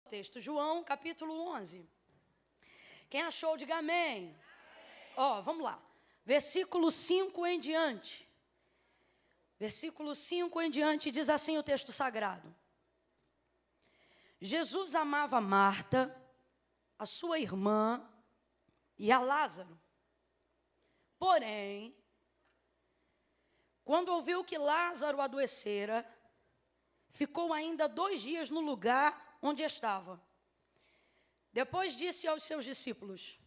Texto, João, capítulo 11. Quem achou, diga amém. Ó, vamos lá. Versículo 5 em diante. Versículo 5 em diante diz assim o texto sagrado. Jesus amava Marta, a sua irmã e a Lázaro. Porém, quando ouviu que Lázaro adoecera, ficou ainda 2 dias no lugar onde estava. Depois disse aos seus discípulos: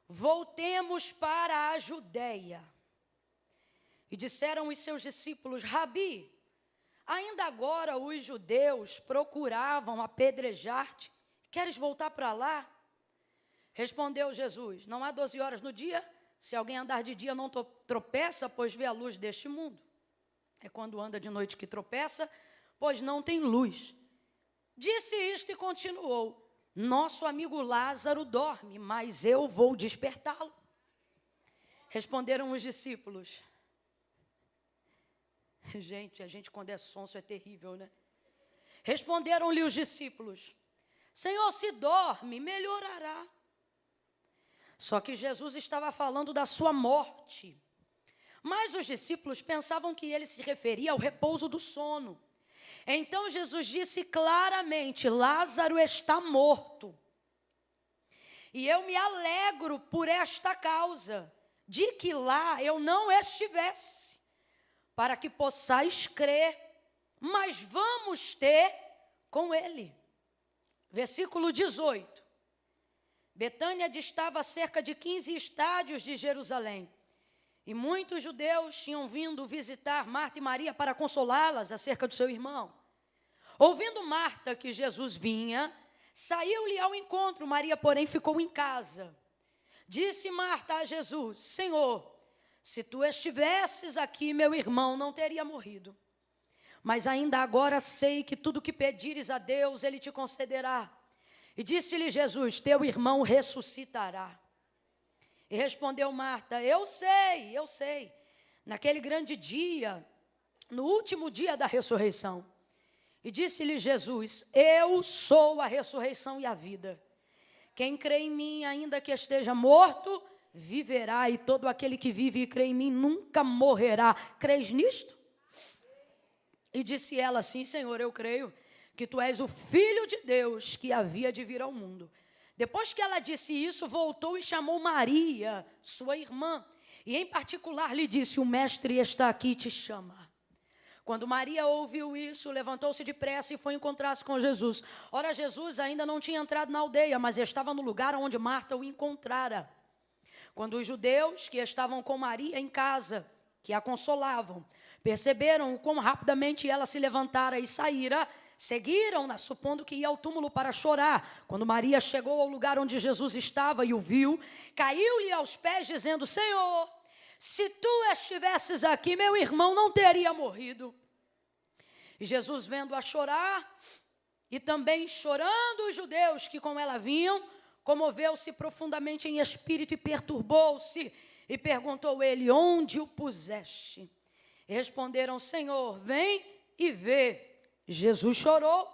voltemos para a Judéia. E disseram os seus discípulos: Rabi, ainda agora os judeus procuravam apedrejar-te. Queres voltar para lá? Respondeu Jesus: não há 12 horas no dia? Se alguém andar de dia não tropeça, pois vê a luz deste mundo. É quando anda de noite que tropeça, pois não tem luz. Disse isto e continuou: nosso amigo Lázaro dorme, mas eu vou despertá-lo. Responderam os discípulos. Gente, a gente quando é sonso é terrível, né? Responderam-lhe os discípulos: Senhor, se dorme, melhorará. Só que Jesus estava falando da sua morte. Mas os discípulos pensavam que ele se referia ao repouso do sono. Então Jesus disse claramente: Lázaro está morto. E eu me alegro por esta causa, de que lá eu não estivesse, para que possais crer, mas vamos ter com ele. Versículo 18. Betânia distava a cerca de 15 estádios de Jerusalém. E muitos judeus tinham vindo visitar Marta e Maria para consolá-las acerca do seu irmão. Ouvindo Marta que Jesus vinha, saiu-lhe ao encontro. Maria, porém, ficou em casa. Disse Marta a Jesus: Senhor, se tu estivesses aqui, meu irmão não teria morrido. Mas ainda agora sei que tudo que pedires a Deus, Ele te concederá. E disse-lhe Jesus: teu irmão ressuscitará. E respondeu Marta: eu sei. Naquele grande dia, no último dia da ressurreição. E disse-lhe Jesus: eu sou a ressurreição e a vida. Quem crê em mim, ainda que esteja morto, viverá. E todo aquele que vive e crê em mim nunca morrerá. Crês nisto? E disse ela: sim, Senhor, eu creio que tu és o Filho de Deus que havia de vir ao mundo. Depois que ela disse isso, voltou e chamou Maria, sua irmã, e em particular lhe disse: o mestre está aqui e te chama. Quando Maria ouviu isso, levantou-se depressa e foi encontrar-se com Jesus. Ora, Jesus ainda não tinha entrado na aldeia, mas estava no lugar onde Marta o encontrara. Quando os judeus que estavam com Maria em casa, que a consolavam, perceberam como rapidamente ela se levantara e saíra, seguiram-na, supondo que ia ao túmulo para chorar. Quando Maria chegou ao lugar onde Jesus estava e o viu, caiu-lhe aos pés, dizendo: Senhor, se tu estivesses aqui, meu irmão não teria morrido. E Jesus, vendo-a chorar, e também chorando os judeus que com ela vinham, comoveu-se profundamente em espírito e perturbou-se, e perguntou ele: onde o puseste? E responderam: Senhor, vem e vê. Jesus chorou.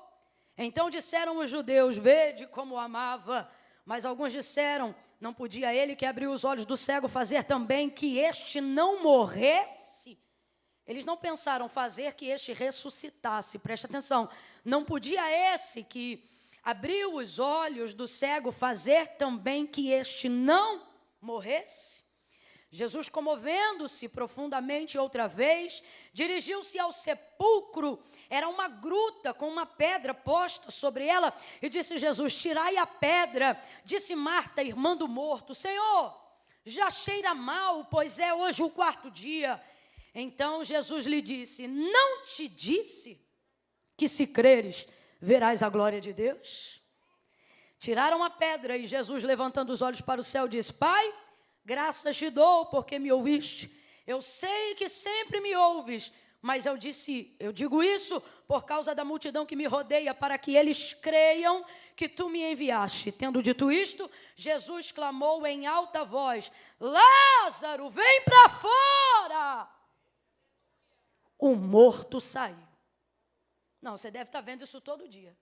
Então disseram os judeus: vede como o amava. Mas alguns disseram: não podia ele que abriu os olhos do cego fazer também que este não morresse? Eles não pensaram fazer que este ressuscitasse. Presta atenção. Não podia esse que abriu os olhos do cego fazer também que este não morresse? Jesus, comovendo-se profundamente outra vez, dirigiu-se ao sepulcro. Era uma gruta com uma pedra posta sobre ela. E disse Jesus: tirai a pedra. Disse Marta, irmã do morto: Senhor, já cheira mal, pois é hoje o 4º dia. Então Jesus lhe disse: não te disse que se creres, verás a glória de Deus? Tiraram a pedra e Jesus, levantando os olhos para o céu, disse: Pai, graças te dou porque me ouviste. Eu sei que sempre me ouves, mas eu digo isso por causa da multidão que me rodeia, para que eles creiam que tu me enviaste. Tendo dito isto, Jesus clamou em alta voz: Lázaro, vem para fora! O morto saiu. Não, você deve estar vendo isso todo dia.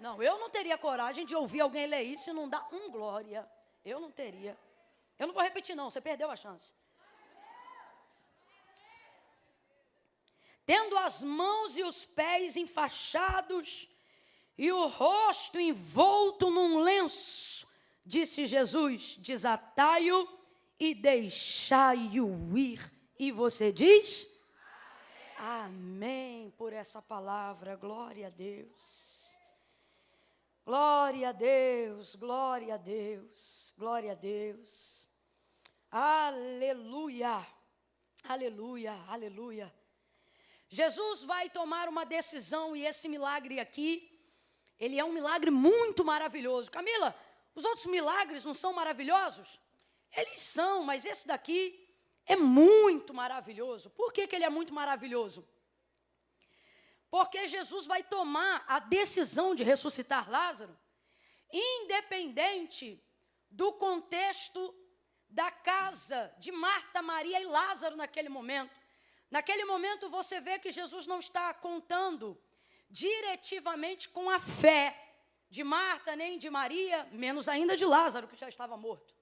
Não, eu não teria coragem de ouvir alguém ler isso e não dar glória. Eu não teria. Eu não vou repetir não, você perdeu a chance. Tendo as mãos e os pés enfaixados e o rosto envolto num lenço, disse Jesus, desatai-o e deixai-o ir. E você diz? Amém por essa palavra, glória a Deus. Glória a Deus, glória a Deus, glória a Deus. Aleluia, aleluia, aleluia. Jesus vai tomar uma decisão e esse milagre aqui, ele é um milagre muito maravilhoso. Camila, os outros milagres não são maravilhosos? Eles são, mas esse daqui é muito maravilhoso. Por que ele é muito maravilhoso? Porque Jesus vai tomar a decisão de ressuscitar Lázaro, independente do contexto da casa de Marta, Maria e Lázaro naquele momento. Naquele momento você vê que Jesus não está contando diretivamente com a fé de Marta, nem de Maria, menos ainda de Lázaro, que já estava morto.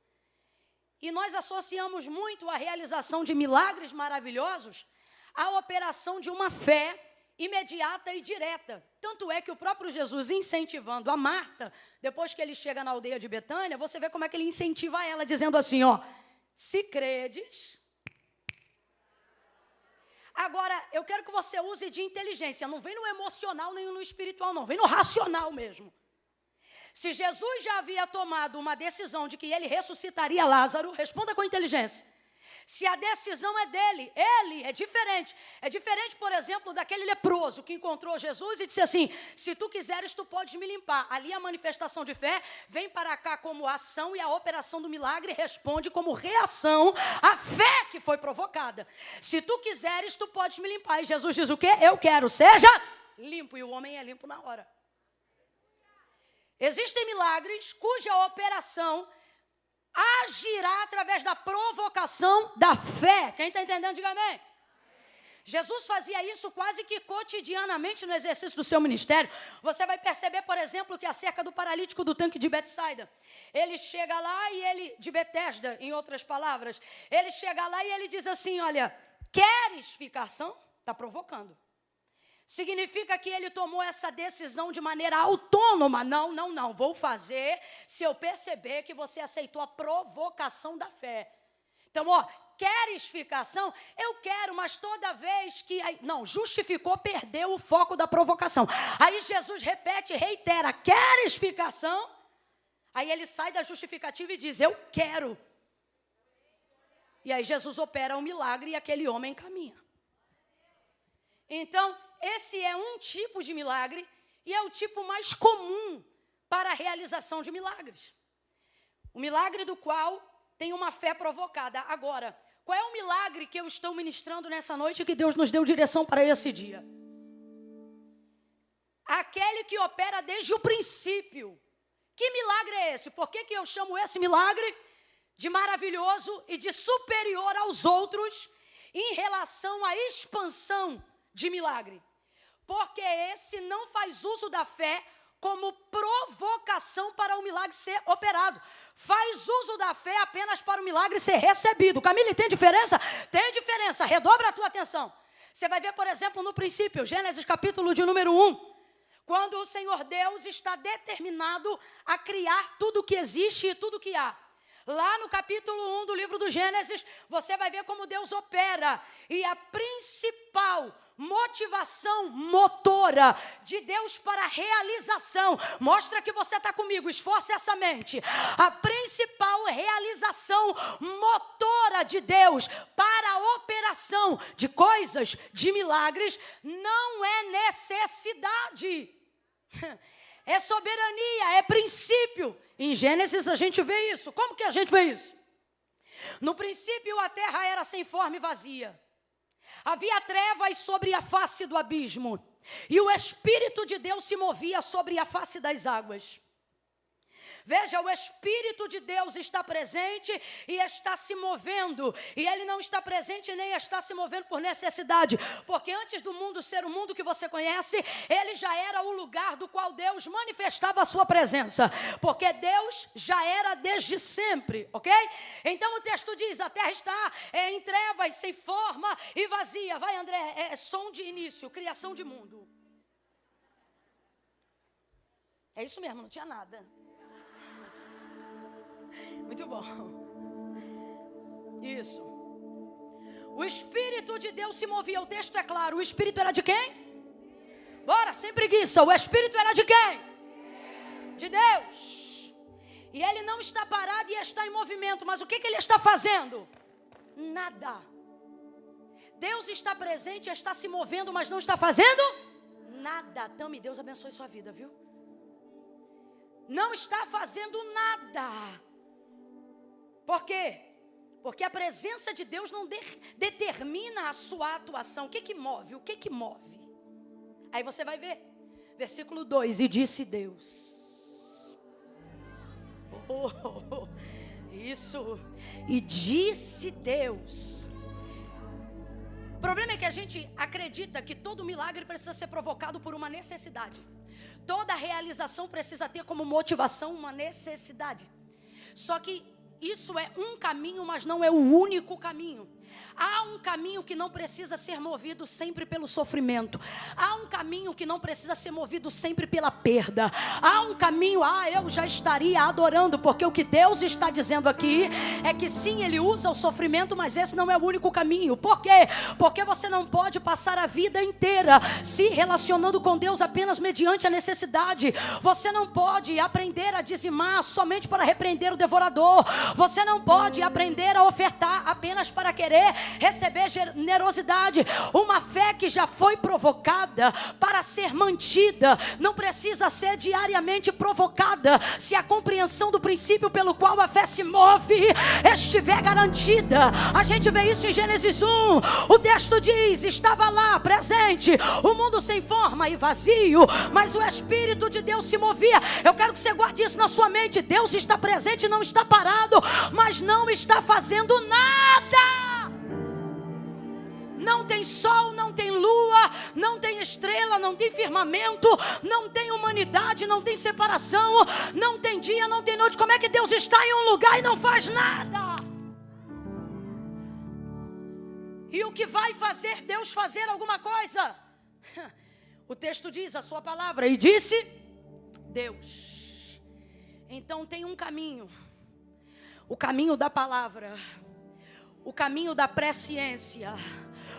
E nós associamos muito a realização de milagres maravilhosos à operação de uma fé imediata e direta. Tanto é que o próprio Jesus, incentivando a Marta, depois que ele chega na aldeia de Betânia, você vê como é que ele incentiva ela, dizendo assim, ó, se credes. Agora, eu quero que você use de inteligência, não vem no emocional nem no espiritual não, vem no racional mesmo. Se Jesus já havia tomado uma decisão de que ele ressuscitaria Lázaro, responda com inteligência. Se a decisão é dele, ele é diferente. É diferente, por exemplo, daquele leproso que encontrou Jesus e disse assim, se tu quiseres, tu podes me limpar. Ali a manifestação de fé vem para cá como ação e a operação do milagre responde como reação à fé que foi provocada. Se tu quiseres, tu podes me limpar. E Jesus diz o quê? Eu quero, seja limpo. E o homem é limpo na hora. Existem milagres cuja operação agirá através da provocação da fé. Quem está entendendo, diga amém. Jesus fazia isso quase que cotidianamente no exercício do seu ministério. Você vai perceber, por exemplo, que acerca do paralítico do tanque de Betsaida, ele chega lá e ele, de Betesda, em outras palavras, ele chega lá e ele diz assim, olha, queres ficação? Está provocando. Significa que ele tomou essa decisão de maneira autônoma. Não, vou fazer se eu perceber que você aceitou a provocação da fé. Então, ó, queres ficação? Eu quero, mas toda vez que... Não, justificou, perdeu o foco da provocação. Aí Jesus repete, reitera, queres ficação? Aí ele sai da justificativa e diz, eu quero. E aí Jesus opera um milagre e aquele homem caminha. Então, esse é um tipo de milagre e é o tipo mais comum para a realização de milagres. O milagre do qual tem uma fé provocada. Agora, qual é o milagre que eu estou ministrando nessa noite que Deus nos deu direção para esse dia? Aquele que opera desde o princípio. Que milagre é esse? Por que eu chamo esse milagre de maravilhoso e de superior aos outros em relação à expansão de milagre? Porque esse não faz uso da fé como provocação para o milagre ser operado. Faz uso da fé apenas para o milagre ser recebido. Camila, tem diferença? Tem diferença. Redobra a tua atenção. Você vai ver, por exemplo, no princípio, Gênesis capítulo de número 1, quando o Senhor Deus está determinado a criar tudo que existe e tudo que há. Lá no capítulo 1 do livro do Gênesis, você vai ver como Deus opera. E a principal motivação motora de Deus para a realização, mostra que você está comigo, esforce essa mente. A principal realização motora de Deus para a operação de coisas, de milagres, não é necessidade. É soberania, é princípio. Em Gênesis a gente vê isso. Como que a gente vê isso? No princípio a terra era sem forma e vazia. Havia trevas sobre a face do abismo. E o Espírito de Deus se movia sobre a face das águas. Veja, o Espírito de Deus está presente e está se movendo. E Ele não está presente nem está se movendo por necessidade. Porque antes do mundo ser o mundo que você conhece, Ele já era o lugar do qual Deus manifestava a sua presença. Porque Deus já era desde sempre, ok? Então o texto diz, a terra está em trevas, sem forma e vazia. Vai, André, é som de início, criação de mundo. É isso mesmo, não tinha nada. Muito bom. Isso. O Espírito de Deus se movia. O texto é claro. O Espírito era de quem? Bora, sem preguiça. O Espírito era de quem? De Deus. E Ele não está parado e está em movimento. Mas o que Ele está fazendo? Nada. Deus está presente, está se movendo, mas não está fazendo nada. Tami, Deus abençoe sua vida, viu? Não está fazendo nada. Por quê? Porque a presença de Deus não determina a sua atuação. O que move? O que move? Aí você vai ver. Versículo 2. E disse Deus. Isso. E disse Deus. O problema é que a gente acredita que todo milagre precisa ser provocado por uma necessidade. Toda realização precisa ter como motivação uma necessidade. Só que isso é um caminho, mas não é o único caminho. Há um caminho que não precisa ser movido sempre pelo sofrimento. Há um caminho que não precisa ser movido sempre pela perda. Há um caminho, eu já estaria adorando, porque o que Deus está dizendo aqui é que sim, Ele usa o sofrimento, mas esse não é o único caminho. Por quê? Porque você não pode passar a vida inteira se relacionando com Deus apenas mediante a necessidade. Você não pode aprender a dizimar somente para repreender o devorador. Você não pode aprender a ofertar apenas para querer receber generosidade. Uma fé que já foi provocada para ser mantida não precisa ser diariamente provocada se a compreensão do princípio pelo qual a fé se move estiver garantida. A gente vê isso em Gênesis 1. O texto diz, estava lá presente o mundo sem forma e vazio, mas o Espírito de Deus se movia. Eu quero que você guarde isso na sua mente. Deus está presente, não está parado, mas não está fazendo nada. Não tem sol, não tem lua, não tem estrela, não tem firmamento, não tem humanidade, não tem separação, não tem dia, não tem noite. Como é que Deus está em um lugar e não faz nada? E o que vai fazer Deus fazer alguma coisa? O texto diz, a sua palavra, e disse Deus. Então tem um caminho. O caminho da palavra, o caminho da presciência,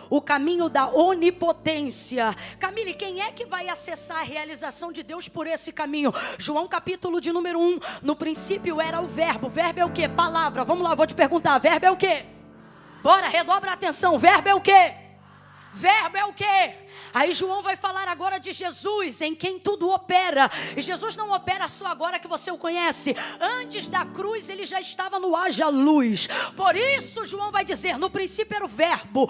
o caminho da onipotência. Camille, quem é que vai acessar a realização de Deus por esse caminho? João capítulo de número 1, no princípio era o verbo. Verbo é o quê? Palavra. Vamos lá, vou te perguntar, verbo é o quê? Bora, redobra a atenção, verbo é o quê? Verbo é o quê? Aí João vai falar agora de Jesus, em quem tudo opera. E Jesus não opera só agora que você o conhece. Antes da cruz ele já estava no haja luz. Por isso João vai dizer, no princípio era o verbo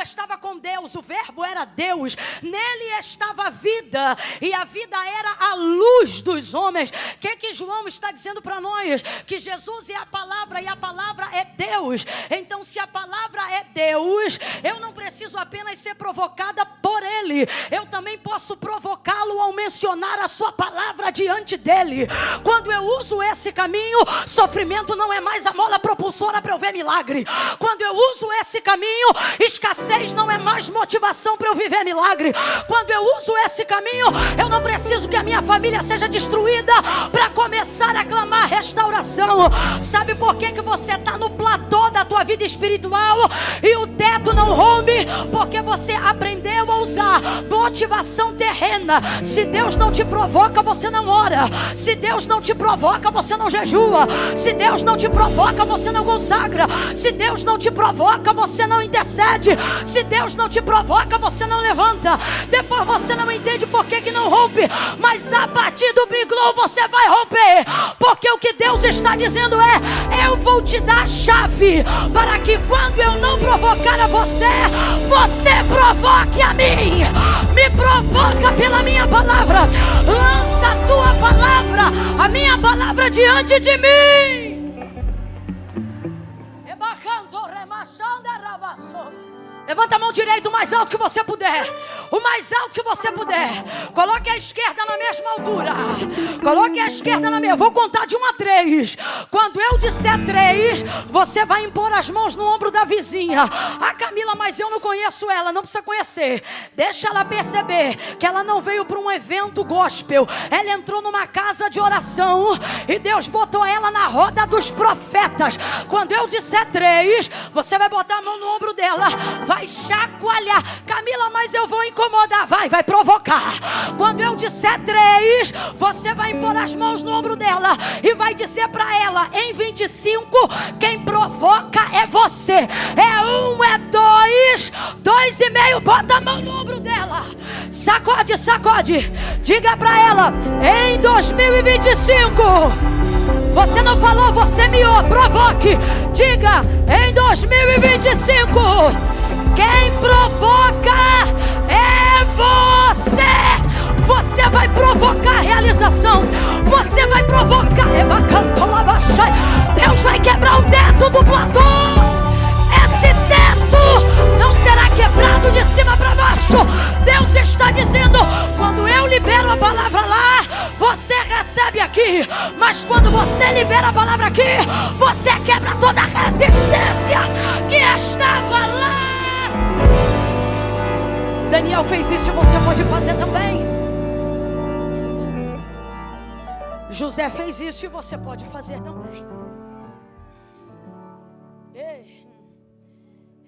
estava com Deus, o verbo era Deus, nele estava a vida, e a vida era a luz dos homens. O que João está dizendo para nós? Que Jesus é a palavra e a palavra é Deus. Então se a palavra é Deus, eu não preciso apenas ser provocada por Ele, eu também posso provocá-lo ao mencionar a sua palavra diante dele. Quando eu uso esse caminho, sofrimento não é mais a mola propulsora para eu ver milagre. Quando eu uso esse caminho, escassez não é mais motivação para eu viver milagre. Quando eu uso esse caminho, eu não preciso que a minha família seja destruída para começar a clamar restauração. Sabe por que você está no platô da tua vida espiritual e o teto não rompe? Porque você aprendeu a usar motivação terrena. Se Deus não te provoca, você não ora. Se Deus não te provoca, você não jejua. Se Deus não te provoca, você não consagra. Se Deus não te provoca, você não intercede. Se Deus não te provoca, você não levanta. Depois você não entende por que não rompe, mas a partir do Big Glow você vai romper. Porque o que Deus está dizendo é: eu vou te dar a chave para que quando eu não provocar a você, você provoque a mim. Me provoca pela minha palavra. Lança a tua palavra. A minha palavra passa diante de mim. Levanta a mão direita o mais alto que você puder. O mais alto que você puder. Coloque a esquerda na mesma altura. Coloque a esquerda na mesma. Vou contar de 1 a 3. Quando eu disser 3, você vai impor as mãos no ombro da vizinha. Ah, Camila, mas eu não conheço ela. Não precisa conhecer. Deixa ela perceber que ela não veio para um evento gospel. Ela entrou numa casa de oração e Deus botou ela na roda dos profetas. Quando eu disser 3, você vai botar a mão no ombro dela. Vai chacoalhar. Camila, mas eu vou incomodar. Vai provocar. Quando eu disser 3, você vai impor as mãos no ombro dela e vai dizer para ela, em 25, quem provoca é você. É 1, é 2, 2,5. Bota a mão no ombro dela. Sacode, sacode. Diga para ela, em 2025. Você não falou, você miou. Provoque. Diga, em 2025. Quem provoca é você. Você vai provocar a realização. Você vai provocar. Deus vai quebrar o teto do platô. Esse teto não será quebrado de cima para baixo. Deus está dizendo, quando eu libero a palavra lá, você recebe aqui. Mas quando você libera a palavra aqui, você quebra toda a resistência que estava lá. Daniel fez isso e você pode fazer também. José fez isso e você pode fazer também.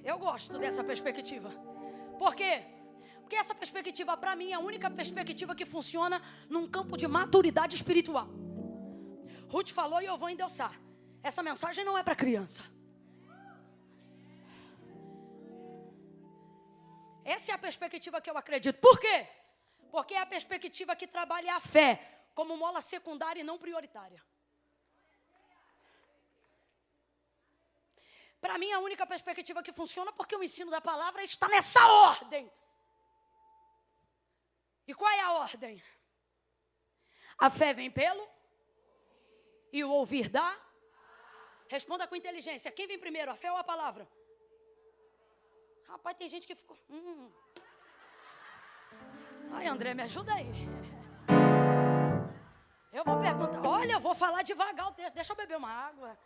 Eu gosto dessa perspectiva. Por quê? Porque essa perspectiva, para mim, é a única perspectiva que funciona num campo de maturidade espiritual. Ruth falou e eu vou endossar. Essa mensagem não é para criança. Essa é a perspectiva que eu acredito. Por quê? Porque é a perspectiva que trabalha a fé como mola secundária e não prioritária. Para mim, a única perspectiva que funciona porque o ensino da palavra está nessa ordem. E qual é a ordem? A fé vem pelo e o ouvir dá. Responda com inteligência. Quem vem primeiro, a fé ou a palavra? Rapaz, tem gente que ficou... Ai, André, me ajuda aí. Eu vou perguntar. Olha, eu vou falar devagar o texto. Deixa eu beber uma água.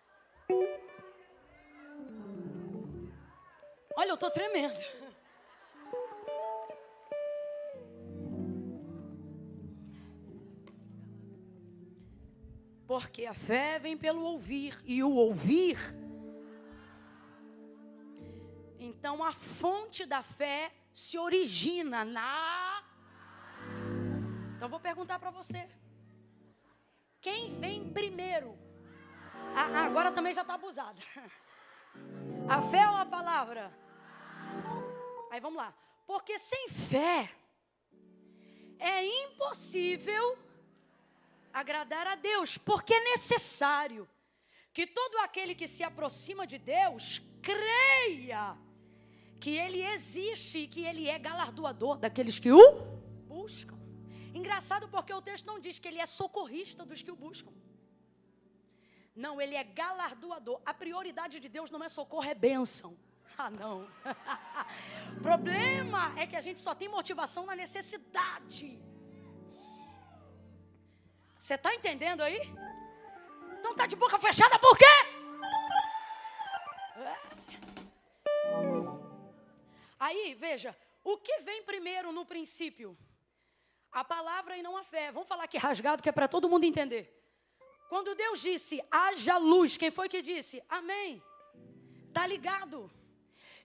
Olha, eu estou tremendo. Porque a fé vem pelo ouvir. E o ouvir... Então, a fonte da fé se origina na... Então, vou perguntar para você. Quem vem primeiro? Agora também já está abusada. A fé ou a palavra? Aí, vamos lá. Porque sem fé é impossível agradar a Deus. Porque é necessário que todo aquele que se aproxima de Deus creia que Ele existe e que Ele é galardoador daqueles que o buscam. Engraçado porque o texto não diz que Ele é socorrista dos que o buscam. Não, Ele é galardoador. A prioridade de Deus não é socorro, é bênção. Ah, não. O problema é que a gente só tem motivação na necessidade. Você está entendendo aí? Então está de boca fechada por quê? Aí, veja, o que vem primeiro no princípio? A palavra e não a fé. Vamos falar aqui rasgado, que é para todo mundo entender. Quando Deus disse, haja luz, quem foi que disse? Amém. Está ligado?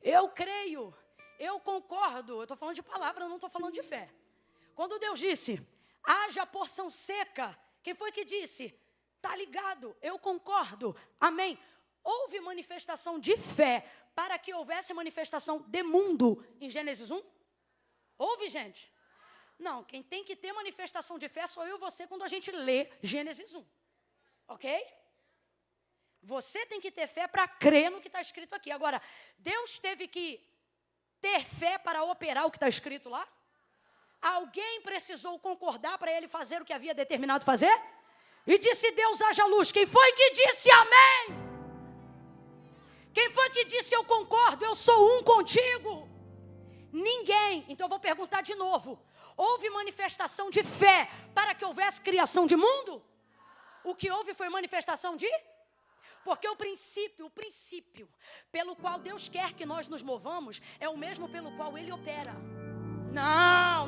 Eu creio, eu concordo. Eu estou falando de palavra, eu não estou falando de fé. Quando Deus disse, haja porção seca, quem foi que disse? Está ligado, eu concordo. Amém. Houve manifestação de fé para que houvesse manifestação de mundo em Gênesis 1? Houve, gente? Não, quem tem que ter manifestação de fé sou eu e você quando a gente lê Gênesis 1. Ok? Você tem que ter fé para crer no que está escrito aqui. Agora, Deus teve que ter fé para operar o que está escrito lá? Alguém precisou concordar para ele fazer o que havia determinado fazer? E disse Deus, haja luz. Quem foi que disse amém? Quem foi que disse eu concordo, eu sou um contigo? Ninguém. Então eu vou perguntar de novo. Houve manifestação de fé para que houvesse criação de mundo? O que houve foi manifestação de... Porque o princípio pelo qual Deus quer que nós nos movamos é o mesmo pelo qual Ele opera. Não.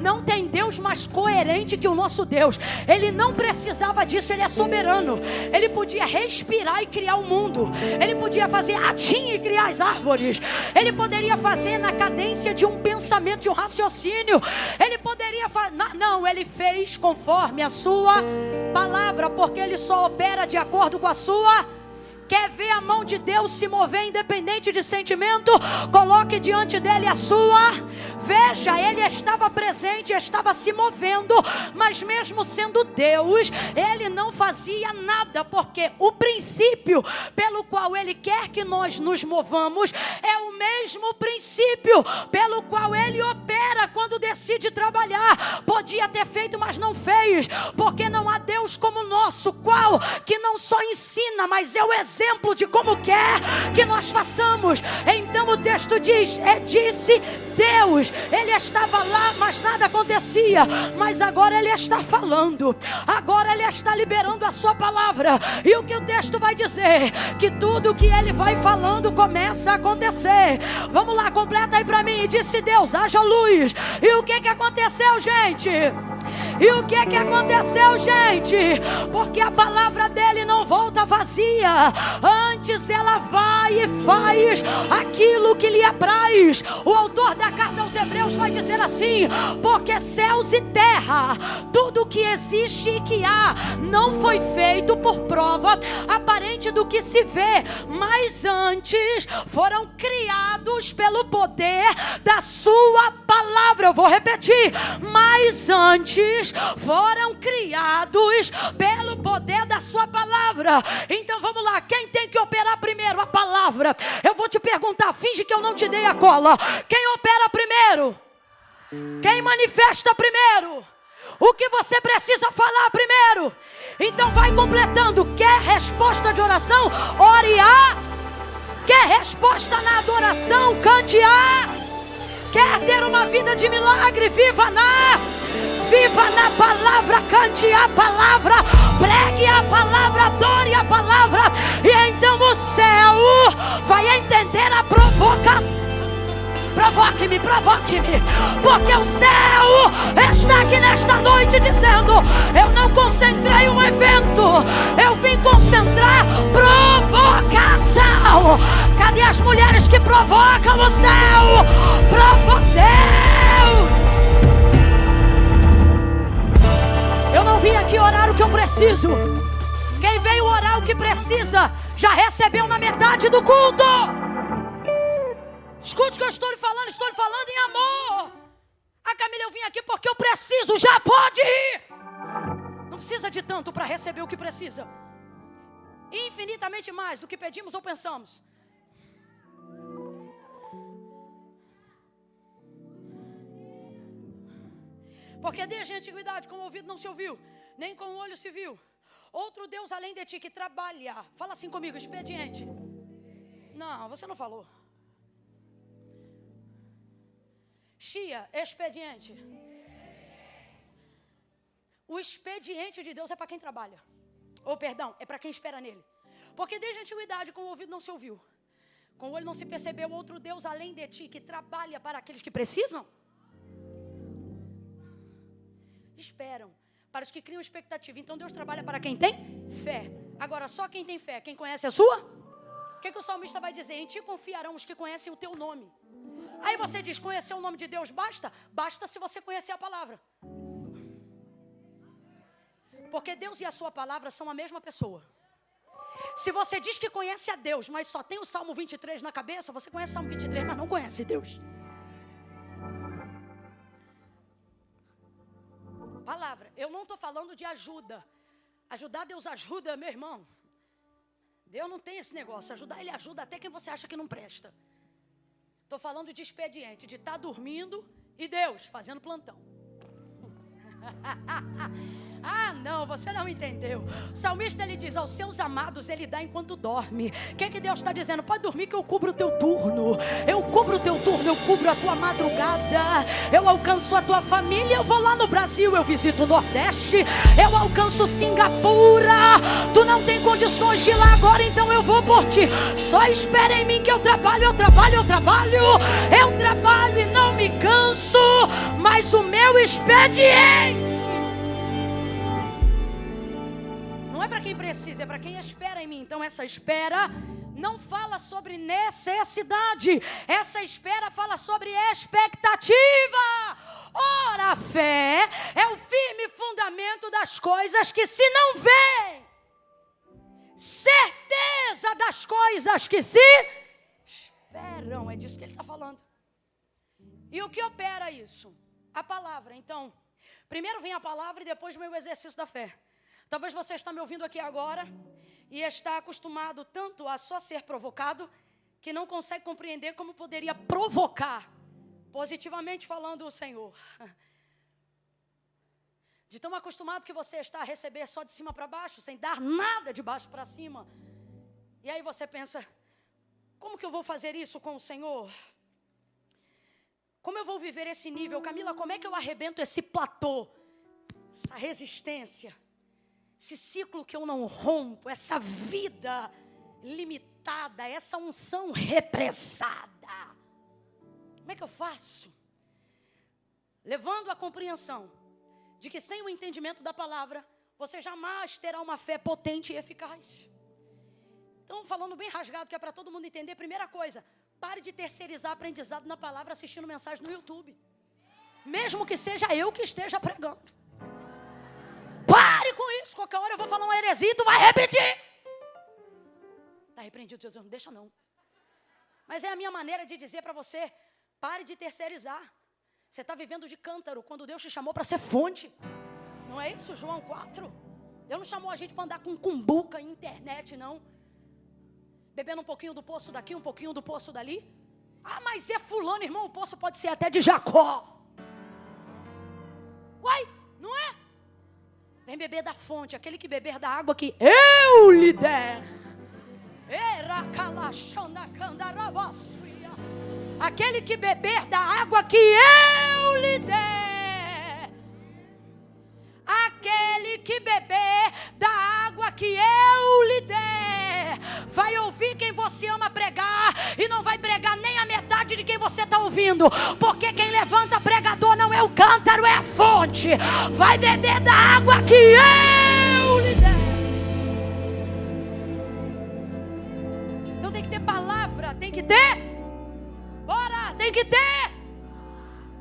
Não tem Deus mais coerente que o nosso Deus. Ele não precisava disso, Ele é soberano. Ele podia respirar e criar o mundo. Ele podia fazer atim e criar as árvores. Ele poderia fazer na cadência de um pensamento, de um raciocínio. Ele poderia fazer... Não, Ele fez conforme a sua palavra, porque Ele só opera de acordo com a sua... Quer ver a mão de Deus se mover independente de sentimento? Coloque diante dele a sua. Veja, ele estava presente, estava se movendo, mas mesmo sendo Deus, ele não fazia nada, porque o princípio pelo qual ele quer que nós nos movamos é o mesmo princípio pelo qual ele opera quando decide trabalhar. Podia ter feito, mas não fez, porque não há Deus como o nosso, qual que não só ensina, mas é o exemplo de como quer que nós façamos. Então o texto diz, disse Deus, ele estava lá, mas nada acontecia, mas agora ele está falando, agora ele está liberando a sua palavra, e o que o texto vai dizer? Que tudo que ele vai falando começa a acontecer. Vamos lá, completa aí para mim. E disse Deus, haja luz. E o que aconteceu, gente? E o que aconteceu, gente? Porque a palavra dele não volta vazia, antes ela vai e faz aquilo que lhe apraz. O autor da carta aos Hebreus vai dizer assim: porque céus e terra, tudo que existe e que há, não foi feito por prova aparente do que se vê, mas antes foram criados pelo poder da sua palavra. Eu vou repetir, mas antes foram criados pelo poder da sua palavra. Então vamos lá, quem tem que operar primeiro? A palavra. Eu vou te perguntar, finge que eu não te dei a cola. Quem opera primeiro? Quem manifesta primeiro? O que você precisa falar primeiro? Então vai completando. Quer resposta de oração? Ore a. Quer resposta na adoração? Cante a. Quer ter uma vida de milagre? Viva na palavra, cante a palavra, pregue a palavra, adore a palavra, e então o céu vai entender a provocação. Provoque-me, porque o céu está aqui nesta noite dizendo: eu não concentrei um evento, eu vim concentrar provocação. Cadê as mulheres que provocam o céu? Deus! Eu não vim aqui orar o que eu preciso. Quem veio orar o que precisa já recebeu na metade do culto. Escute o que eu estou lhe falando em amor. A Camila, eu vim aqui porque eu preciso, já pode ir. Não precisa de tanto para receber o que precisa. Infinitamente mais do que pedimos ou pensamos. Porque desde a antiguidade com o ouvido não se ouviu, nem com o olho se viu outro Deus além de ti que trabalha. Fala assim comigo, expediente. Não, você não falou. Chia, expediente. O expediente de Deus é para quem trabalha. Ou perdão, é para quem espera nele. Porque desde a antiguidade com o ouvido não se ouviu, com o olho não se percebeu outro Deus além de ti que trabalha para aqueles que precisam. Esperam, para os que criam expectativa. Então Deus trabalha para quem tem fé. Agora, só quem tem fé, quem conhece a sua? O que o salmista vai dizer? Em ti confiarão os que conhecem o teu nome. Aí você diz, conhecer o nome de Deus basta? Basta se você conhecer a palavra. Porque Deus e a sua palavra são a mesma pessoa. Se você diz que conhece a Deus, mas só tem o Salmo 23 na cabeça, você conhece o Salmo 23, mas não conhece Deus. Palavra, eu não estou falando de ajuda. Ajudar, Deus ajuda, meu irmão. Deus não tem esse negócio. Ajudar, Ele ajuda até quem você acha que não presta. Estou falando de expediente, de estar dormindo e Deus fazendo plantão. Ah, não, você não entendeu. O salmista, ele diz, aos seus amados ele dá enquanto dorme. O que Deus está dizendo? Pode dormir que eu cubro o teu turno. Eu cubro o teu turno, eu cubro a tua madrugada. Eu alcanço a tua família, eu vou lá no Brasil, eu visito o Nordeste. Eu alcanço Singapura. Tu não tem condições de ir lá agora, então eu vou por ti. Só espera em mim que eu trabalho, eu trabalho, eu trabalho. Eu trabalho e não me canso, mas o meu expediente não é para quem precisa, é para quem espera em mim. Então essa espera não fala sobre necessidade, essa espera fala sobre expectativa. Ora, a fé é o firme fundamento das coisas que se não vêem, certeza das coisas que se esperam. É disso que ele está falando. E o que opera isso? A palavra. Então, primeiro vem a palavra e depois vem o exercício da fé. Talvez você está me ouvindo aqui agora e está acostumado tanto a só ser provocado que não consegue compreender como poderia provocar, positivamente falando, o Senhor. De tão acostumado que você está a receber só de cima para baixo, sem dar nada de baixo para cima. E aí você pensa, como que eu vou fazer isso com o Senhor? Como eu vou viver esse nível? Camila, como é que eu arrebento esse platô? Essa resistência, esse ciclo que eu não rompo, essa vida limitada, essa unção represada. Como é que eu faço? Levando a compreensão de que sem o entendimento da palavra, você jamais terá uma fé potente e eficaz. Então, falando bem rasgado, que é para todo mundo entender, primeira coisa, pare de terceirizar aprendizado na palavra assistindo mensagem no YouTube. Mesmo que seja eu que esteja pregando. Pare com isso, qualquer hora eu vou falar uma heresia e tu vai repetir. Está repreendido, Jesus, não deixa não. Mas é a minha maneira de dizer para você, pare de terceirizar. Você está vivendo de cântaro quando Deus te chamou para ser fonte. Não é isso, João 4? Deus não chamou a gente para andar com cumbuca e internet, não. Bebendo um pouquinho do poço daqui, um pouquinho do poço dali. Ah, mas é fulano, irmão, o poço pode ser até de Jacó. Uai, não é? Vem beber da fonte, aquele que beber da água que eu lhe der. Aquele que beber da água que eu lhe der. Aquele que beber da água que eu lhe der, vai ouvir quem você ama pregar e não vai pregar nem a metade de quem você está ouvindo, porque quem levanta pregador não é o cântaro, é a fonte. Vai beber da água que eu lhe der. Então tem que ter palavra, tem que ter. Bora, tem que ter.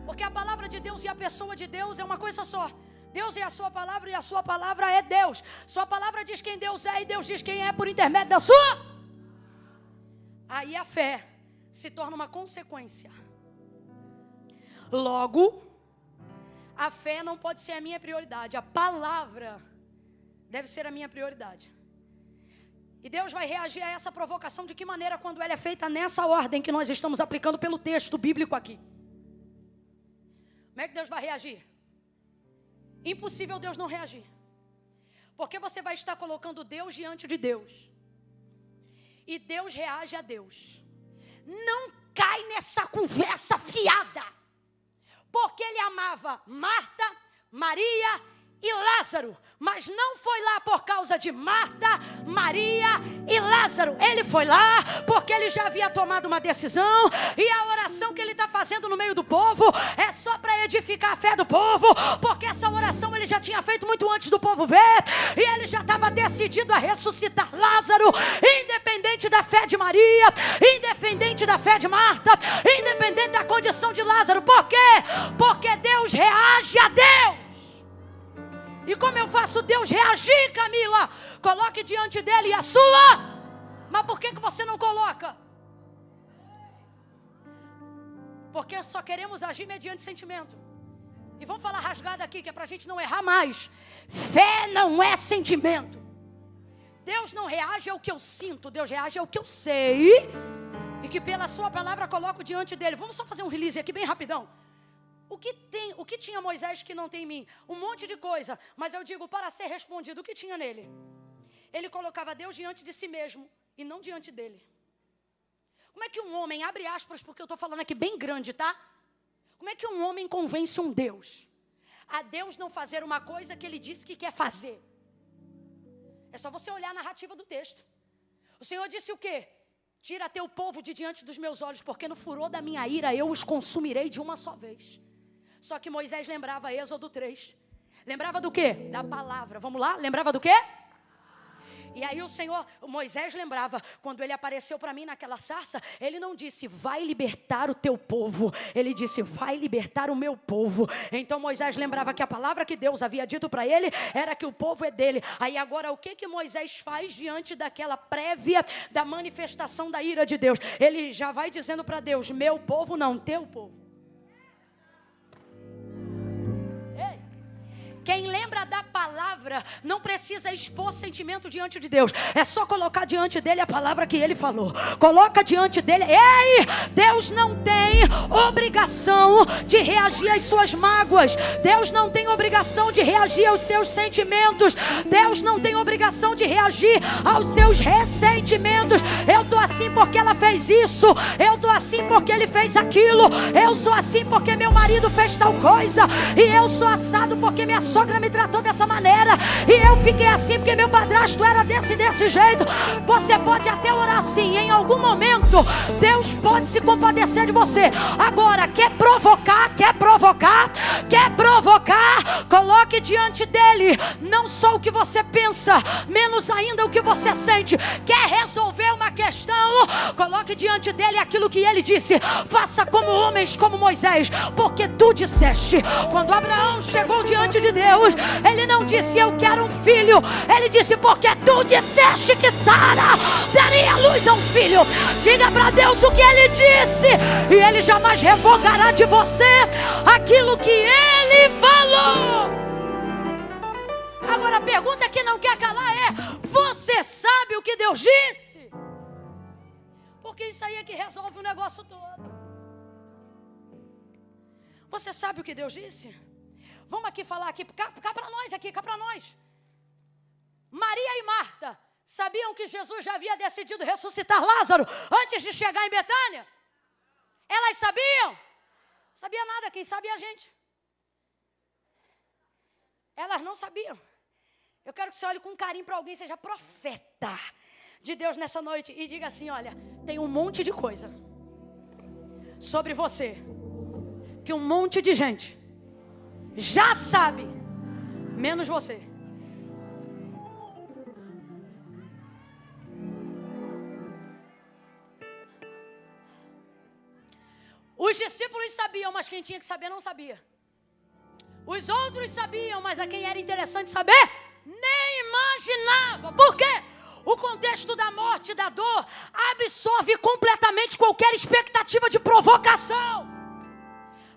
Porque a palavra de Deus e a pessoa de Deus é uma coisa só. Deus é a sua palavra e a sua palavra é Deus. Sua palavra diz quem Deus é e Deus diz quem é por intermédio da sua. Aí a fé se torna uma consequência. Logo, a fé não pode ser a minha prioridade. A palavra deve ser a minha prioridade. E Deus vai reagir a essa provocação de que maneira? Quando ela é feita nessa ordem que nós estamos aplicando pelo texto bíblico aqui. Como é que Deus vai reagir? Impossível Deus não reagir. Porque você vai estar colocando Deus diante de Deus. E Deus reage a Deus. Não cai nessa conversa fiada. Porque ele amava Marta, Maria e Lázaro. Mas não foi lá por causa de Marta, Maria e Lázaro. Ele foi lá porque ele já havia tomado uma decisão. E a oração que ele está fazendo no meio do povo é só para edificar a fé do povo. Porque essa oração ele já tinha feito muito antes do povo ver. E ele já estava decidido a ressuscitar Lázaro. Independente da fé de Maria, independente da fé de Marta, independente da condição de Lázaro. Por quê? Porque Deus reage a Deus. E como eu faço Deus reagir, Camila? Coloque diante dele a sua. Mas por que você não coloca? Porque só queremos agir mediante sentimento. E vamos falar rasgado aqui, que é para a gente não errar mais. Fé não é sentimento. Deus não reage ao que eu sinto, Deus reage ao que eu sei. E que pela sua palavra coloco diante dele. Vamos só fazer um release aqui bem rapidão. O que tinha Moisés que não tem em mim? Um monte de coisa, mas eu digo, para ser respondido, o que tinha nele? Ele colocava Deus diante de si mesmo e não diante dele. Como é que um homem, abre aspas, porque eu estou falando aqui bem grande, tá? Como é que um homem convence um Deus a Deus não fazer uma coisa que ele disse que quer fazer? É só você olhar a narrativa do texto. O Senhor disse o quê? Tira teu povo de diante dos meus olhos, porque no furor da minha ira eu os consumirei de uma só vez. Só que Moisés lembrava Êxodo 3. Lembrava do quê? Da palavra. Vamos lá? Lembrava do quê? E aí Moisés lembrava, quando ele apareceu para mim naquela sarça, ele não disse, vai libertar o teu povo. Ele disse, vai libertar o meu povo. Então Moisés lembrava que a palavra que Deus havia dito para ele, era que o povo é dele. Aí agora, o que Moisés faz diante daquela prévia da manifestação da ira de Deus? Ele já vai dizendo para Deus, meu povo não, teu povo. Quem lembra da palavra não precisa expor sentimento diante de Deus. É só colocar diante dele a palavra que ele falou. Coloca diante dele. Ei, Deus não tem obrigação de reagir às suas mágoas. Deus não tem obrigação de reagir aos seus sentimentos. Deus não tem obrigação de reagir aos seus ressentimentos. Eu estou assim porque ela fez isso. Eu estou assim porque ele fez aquilo. Eu sou assim porque meu marido fez tal coisa. E eu sou assado porque minha sogra me tratou dessa maneira, e eu fiquei assim porque meu padrasto era desse jeito. Você pode até orar assim, em algum momento Deus pode se compadecer de você. Agora, quer provocar, coloque diante dele não só o que você pensa, menos ainda o que você sente. Quer resolver uma questão, coloque diante dele aquilo que ele disse. Faça como homens, como Moisés, porque tu disseste. Quando Abraão chegou diante de Deus, ele não disse eu quero um filho, ele disse porque tu disseste que Sara daria luz a um filho. Diga para Deus o que ele disse, e ele jamais revogará de você aquilo que ele falou. Agora a pergunta que não quer calar é: você sabe o que Deus disse? Porque isso aí é que resolve o negócio todo. Você sabe o que Deus disse? Vamos aqui falar aqui, cá para nós. Maria e Marta sabiam que Jesus já havia decidido ressuscitar Lázaro antes de chegar em Betânia? Elas sabiam? Sabia nada, quem sabe é a gente. Elas não sabiam. Eu quero que você olhe com carinho para alguém, seja profeta de Deus nessa noite e diga assim: olha, tem um monte de coisa sobre você que um monte de gente já sabe, menos você. Os discípulos sabiam, mas quem tinha que saber não sabia. Os outros sabiam, mas a quem era interessante saber, nem imaginava. Por quê? O contexto da morte, da dor, absorve completamente qualquer expectativa de provocação.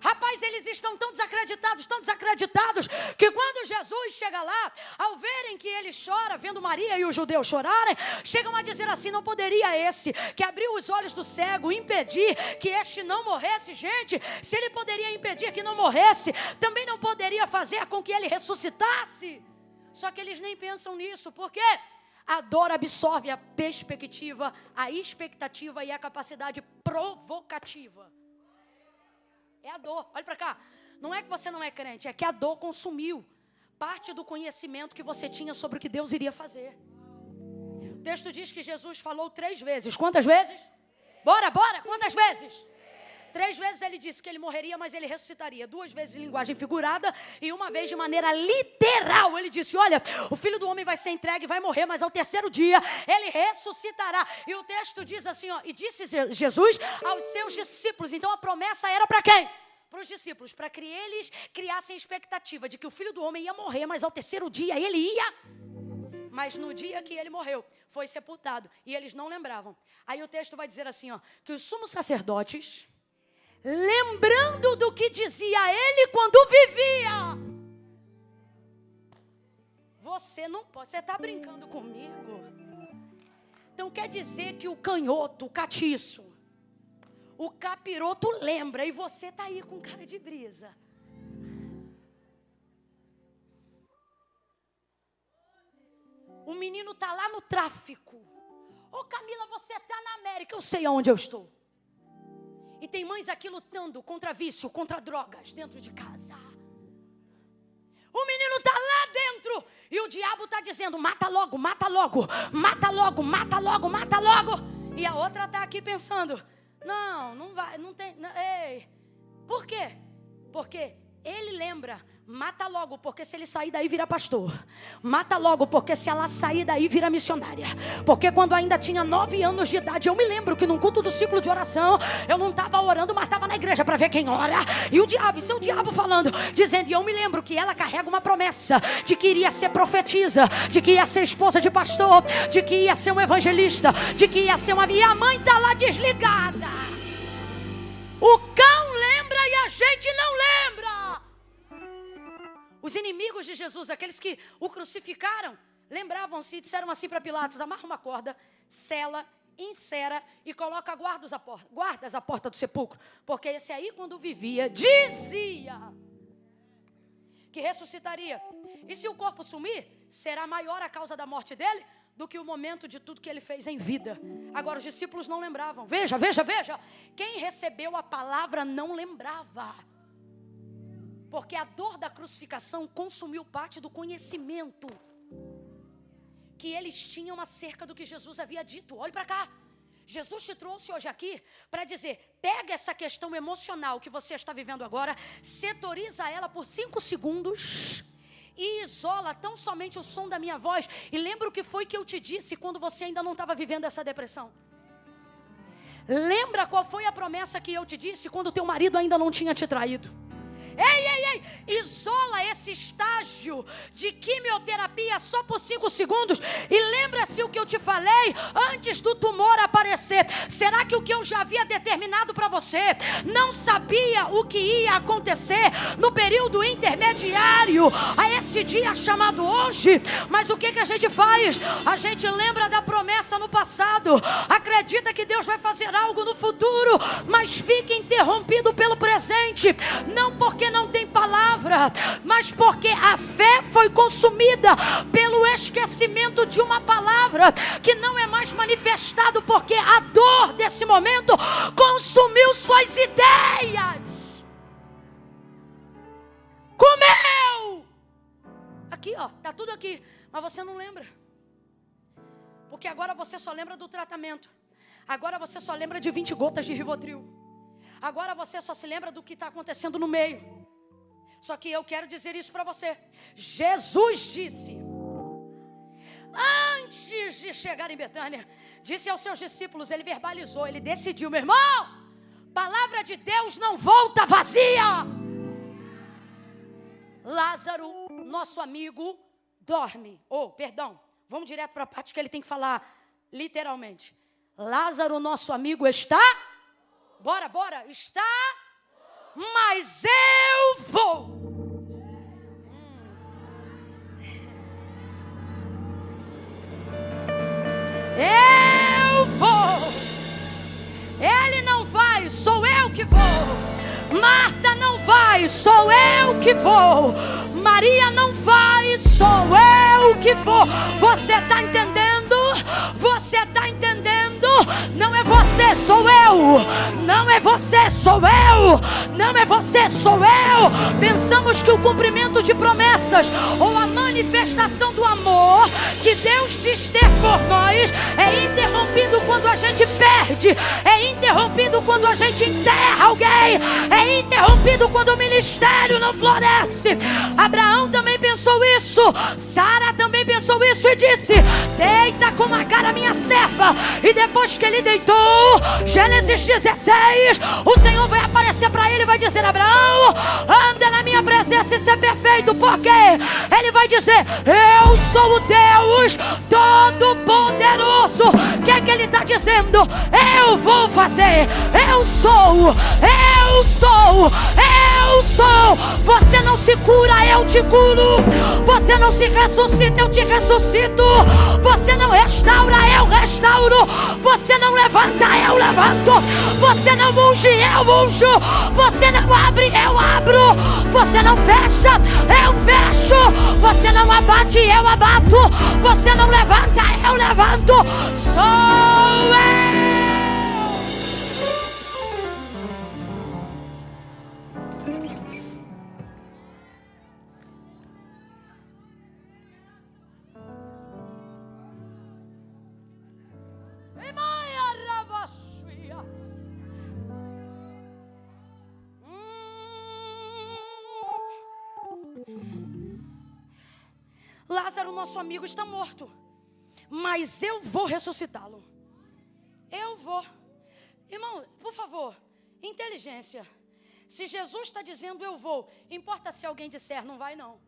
Rapaz, eles estão tão desacreditados, que quando Jesus chega lá, ao verem que ele chora, vendo Maria e os judeus chorarem, chegam a dizer assim: não poderia esse, que abriu os olhos do cego, impedir que este não morresse? Gente, se ele poderia impedir que não morresse, também não poderia fazer com que ele ressuscitasse. Só que eles nem pensam nisso, porque a dor absorve a perspectiva, a expectativa e a capacidade provocativa. É a dor, olha para cá. Não é que você não é crente, é que a dor consumiu parte do conhecimento que você tinha sobre o que Deus iria fazer. O texto diz que Jesus falou 3 vezes. Quantas vezes? Bora, quantas vezes? 3 vezes ele disse que ele morreria, mas ele ressuscitaria. 2 vezes em linguagem figurada e 1 vez de maneira literal. Ele disse: olha, o Filho do Homem vai ser entregue, vai morrer, mas ao 3º dia ele ressuscitará. E o texto diz assim, ó: e disse Jesus aos seus discípulos. Então a promessa era para quem? Para os discípulos, para que eles criassem expectativa de que o Filho do Homem ia morrer, mas ao 3º dia ele ia. Mas no dia que ele morreu, foi sepultado. E eles não lembravam. Aí o texto vai dizer assim, ó, que os sumos sacerdotes, lembrando do que dizia ele quando vivia. Você não pode, você está brincando comigo? Então quer dizer que o canhoto, o catiço, o capiroto lembra, e você está aí com cara de brisa. menino está lá no tráfico. Ô Camila, você está na América. Eu sei aonde eu estou. E tem mães aqui lutando contra vício, contra drogas dentro de casa. O menino está lá dentro e o diabo está dizendo: mata logo, mata logo, mata logo, mata logo, mata logo. E a outra está aqui pensando: não vai, não tem. Não, ei. Por quê? Porque ele lembra: mata logo, porque se ele sair daí vira pastor. Mata logo, porque se ela sair daí vira missionária. Porque quando ainda tinha 9 anos de idade, eu me lembro que num culto do ciclo de oração, eu não estava orando, mas estava na igreja para ver quem ora. E o diabo, seu diabo falando, dizendo, e eu me lembro que ela carrega uma promessa de que iria ser profetisa, de que ia ser esposa de pastor, de que ia ser um evangelista, de que ia ser uma... E a mãe está lá desligada. O cão lembra e a gente não lembra. Os inimigos de Jesus, aqueles que o crucificaram, lembravam-se e disseram assim para Pilatos: amarra uma corda, sela, encera e coloca guardas à porta do sepulcro. Porque esse aí, quando vivia, dizia que ressuscitaria. E se o corpo sumir, será maior a causa da morte dele do que o momento de tudo que ele fez em vida. Agora os discípulos não lembravam. Veja. Quem recebeu a palavra não lembrava. Porque a dor da crucificação consumiu parte do conhecimento que eles tinham acerca do que Jesus havia dito. Olhe para cá. Jesus te trouxe hoje aqui para dizer: pega essa questão emocional que você está vivendo agora, setoriza ela por 5 segundos e isola tão somente o som da minha voz. E lembra o que foi que eu te disse quando você ainda não estava vivendo essa depressão. Lembra qual foi a promessa que eu te disse quando teu marido ainda não tinha te traído. Ei, isola esse estágio de quimioterapia só por 5 segundos e lembra-se o que eu te falei antes do tumor aparecer. Será que o que eu já havia determinado para você não sabia o que ia acontecer no período intermediário a esse dia chamado hoje? Mas o que a gente faz? A gente lembra da promessa no passado, acredita que Deus vai fazer algo no futuro, mas fica interrompido pelo presente, não porque não tem palavra, mas porque a fé foi consumida pelo esquecimento de uma palavra que não é mais manifestado, porque a dor desse momento consumiu suas ideias. Comeu! Aqui, ó, tá tudo aqui, mas você não lembra. Porque agora você só lembra do tratamento. Agora você só lembra de 20 gotas de Rivotril. Agora você só se lembra do que está acontecendo no meio. Só que eu quero dizer isso para você. Jesus disse, antes de chegar em Betânia, disse aos seus discípulos, ele verbalizou, ele decidiu: meu irmão, palavra de Deus não volta vazia. Lázaro, nosso amigo, dorme. Vamos direto para a parte que ele tem que falar literalmente. Lázaro, nosso amigo, está... Bora, está... Mas eu vou. Eu vou. Ele não vai, sou eu que vou. Marta não vai, sou eu que vou. Maria não vai, sou eu que vou. Você está entendendo? Você está entendendo? Não é você, sou eu. Não é você, sou eu. Não é você, sou eu. Pensamos que o cumprimento de promessas ou a manifestação do amor que Deus diz ter por nós é interrompido quando a gente perde, é interrompido quando a gente enterra alguém, é interrompido quando o ministério não floresce. Abraão também pensou isso, Sara também pensou isso e disse: deita com a cara minha serva. E depois que ele deitou, Gênesis 16, o Senhor vai aparecer para ele e vai dizer: Abraão, anda na minha presença e ser perfeito, porque ele vai dizer: eu sou o Deus Todo-Poderoso. O que é que ele está dizendo? Eu vou fazer, eu sou Eu sou. Você não se cura, eu te curo. Você não se ressuscita, eu te ressuscito. Você não restaura, eu restauro. Você não levanta, eu levanto. Você não unge, eu unjo. Você não abre, eu abro. Você não fecha, eu fecho. Você não abate, eu abato. Você não levanta, eu levanto. Sou eu. Lázaro, nosso amigo, está morto, mas eu vou ressuscitá-lo. Eu vou. Irmão, por favor, inteligência. Se Jesus está dizendo eu vou, importa se alguém disser não vai não.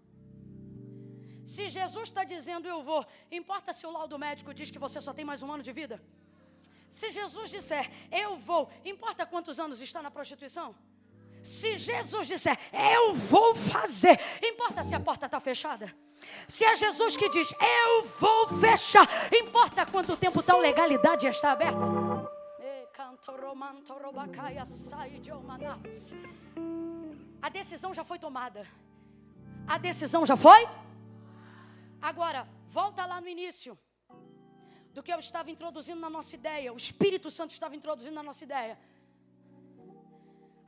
Se Jesus está dizendo eu vou, importa se o laudo médico diz que você só tem mais 1 ano de vida? Se Jesus disser eu vou, importa quantos anos está na prostituição? Se Jesus disser eu vou fazer, importa se a porta está fechada? Se é Jesus que diz eu vou fechar, importa quanto tempo tal legalidade está aberta? A decisão já foi tomada. A decisão já foi? Agora, volta lá no início do que eu estava introduzindo na nossa ideia. O Espírito Santo estava introduzindo na nossa ideia.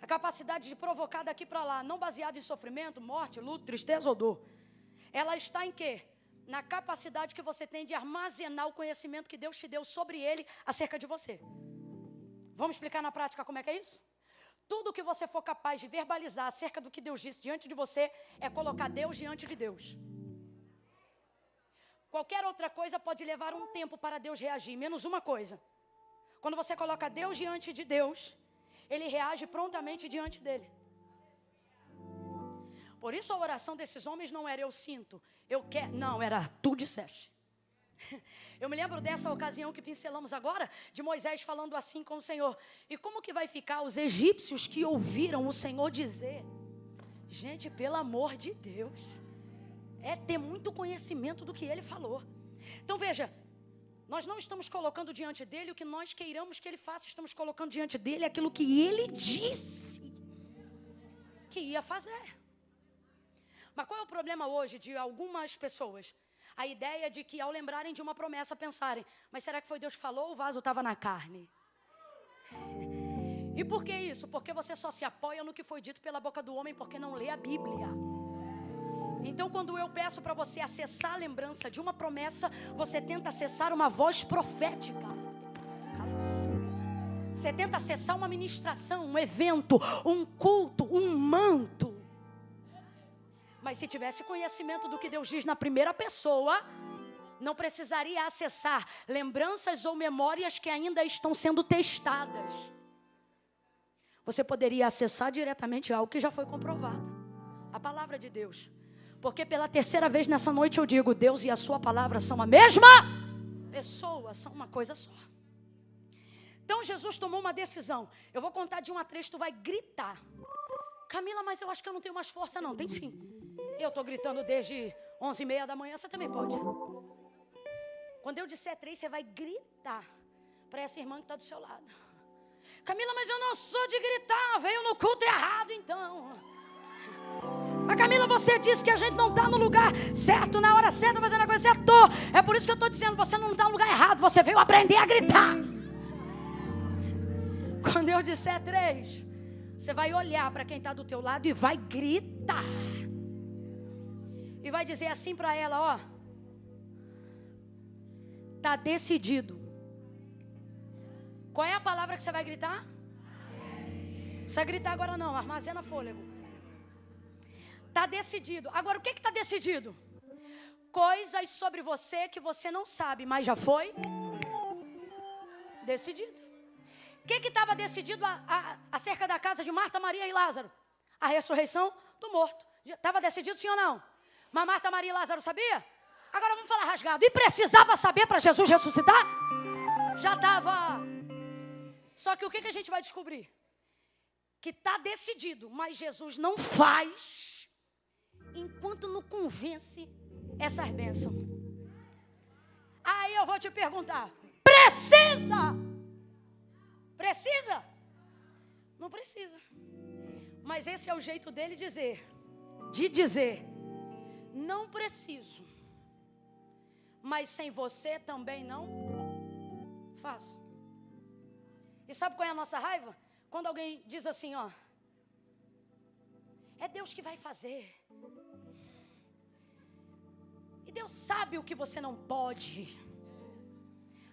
A capacidade de provocar daqui para lá, não baseado em sofrimento, morte, luto, tristeza ou dor. Ela está em quê? Na capacidade que você tem de armazenar o conhecimento que Deus te deu sobre ele acerca de você. Vamos explicar na prática como é que é isso? Tudo que você for capaz de verbalizar acerca do que Deus disse diante de você é colocar Deus diante de Deus. Qualquer outra coisa pode levar um tempo para Deus reagir, menos uma coisa. Quando você coloca Deus diante de Deus, Ele reage prontamente diante dele. Por isso a oração desses homens não era eu sinto, eu quero, não, era tu disseste. Eu me lembro dessa ocasião que pincelamos agora, de Moisés falando assim com o Senhor. E como que vai ficar os egípcios que ouviram o Senhor dizer? Gente, pelo amor de Deus, é ter muito conhecimento do que Ele falou. Então veja, nós não estamos colocando diante dele o que nós queiramos que ele faça, estamos colocando diante dele aquilo que ele disse que ia fazer. Mas qual é o problema hoje de algumas pessoas? A ideia de que ao lembrarem de uma promessa pensarem, mas será que foi Deus que falou ou o vaso estava na carne? E por que isso? Porque você só se apoia no que foi dito pela boca do homem porque não lê a Bíblia. Então quando eu peço para você acessar a lembrança de uma promessa, você tenta acessar uma voz profética. Você tenta acessar uma ministração, um evento, um culto, um manto. Mas se tivesse conhecimento do que Deus diz na primeira pessoa, não precisaria acessar lembranças ou memórias que ainda estão sendo testadas. Você poderia acessar diretamente algo que já foi comprovado. A palavra de Deus. Porque pela terceira vez nessa noite eu digo, Deus e a sua palavra são a mesma pessoa, são uma coisa só. Então Jesus tomou uma decisão. Eu vou contar de 1 a 3, tu vai gritar. Camila, mas eu acho que eu não tenho mais força não. Tem sim. Eu estou gritando desde 11h30 da manhã, você também pode. Quando eu disser 3, você vai gritar para essa irmã que está do seu lado. Camila, mas eu não sou de gritar, veio no culto errado então. Mas Camila, você disse que a gente não está no lugar certo, na hora certa, fazendo a coisa certa. É por isso que eu estou dizendo, você não está no lugar errado, você veio aprender a gritar. Quando eu disser 3, você vai olhar para quem está do teu lado e vai gritar. E vai dizer assim para ela, ó. Está decidido. Qual é a palavra que você vai gritar? Não precisa gritar agora não, armazena fôlego. Está decidido. Agora o que está decidido? Coisas sobre você que você não sabe, mas já foi decidido. O que estava decidido acerca da casa de Marta, Maria e Lázaro? A ressurreição do morto. Estava decidido sim ou não? Mas Marta, Maria e Lázaro sabia? Agora vamos falar rasgado. E precisava saber para Jesus ressuscitar? Já estava. Só que o que a gente vai descobrir? que está decidido, mas Jesus não faz, enquanto não convence essas bênçãos. Aí eu vou te perguntar, precisa? Precisa? Não precisa. Mas esse é o jeito dele de dizer, não preciso, mas sem você também não faço. E sabe qual é a nossa raiva? Quando alguém diz assim, ó, é Deus que vai fazer. E Deus sabe o que você não pode.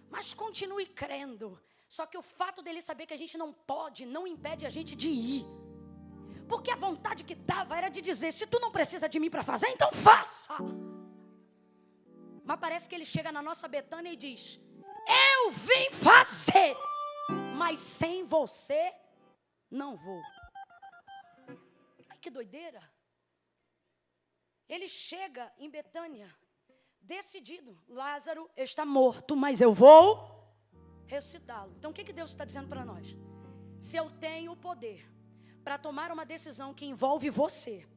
Mas continue crendo. Só que o fato dele saber que a gente não pode, não impede a gente de ir. Porque a vontade que dava era de dizer, se tu não precisa de mim para fazer, então faça. Mas parece que ele chega na nossa Betânia e diz, eu vim fazer, mas sem você não vou. Ai, que doideira. Ele chega em Betânia decidido, Lázaro está morto, mas eu vou ressuscitá-lo. Então o que Deus está dizendo para nós? Se eu tenho o poder para tomar uma decisão que envolve você,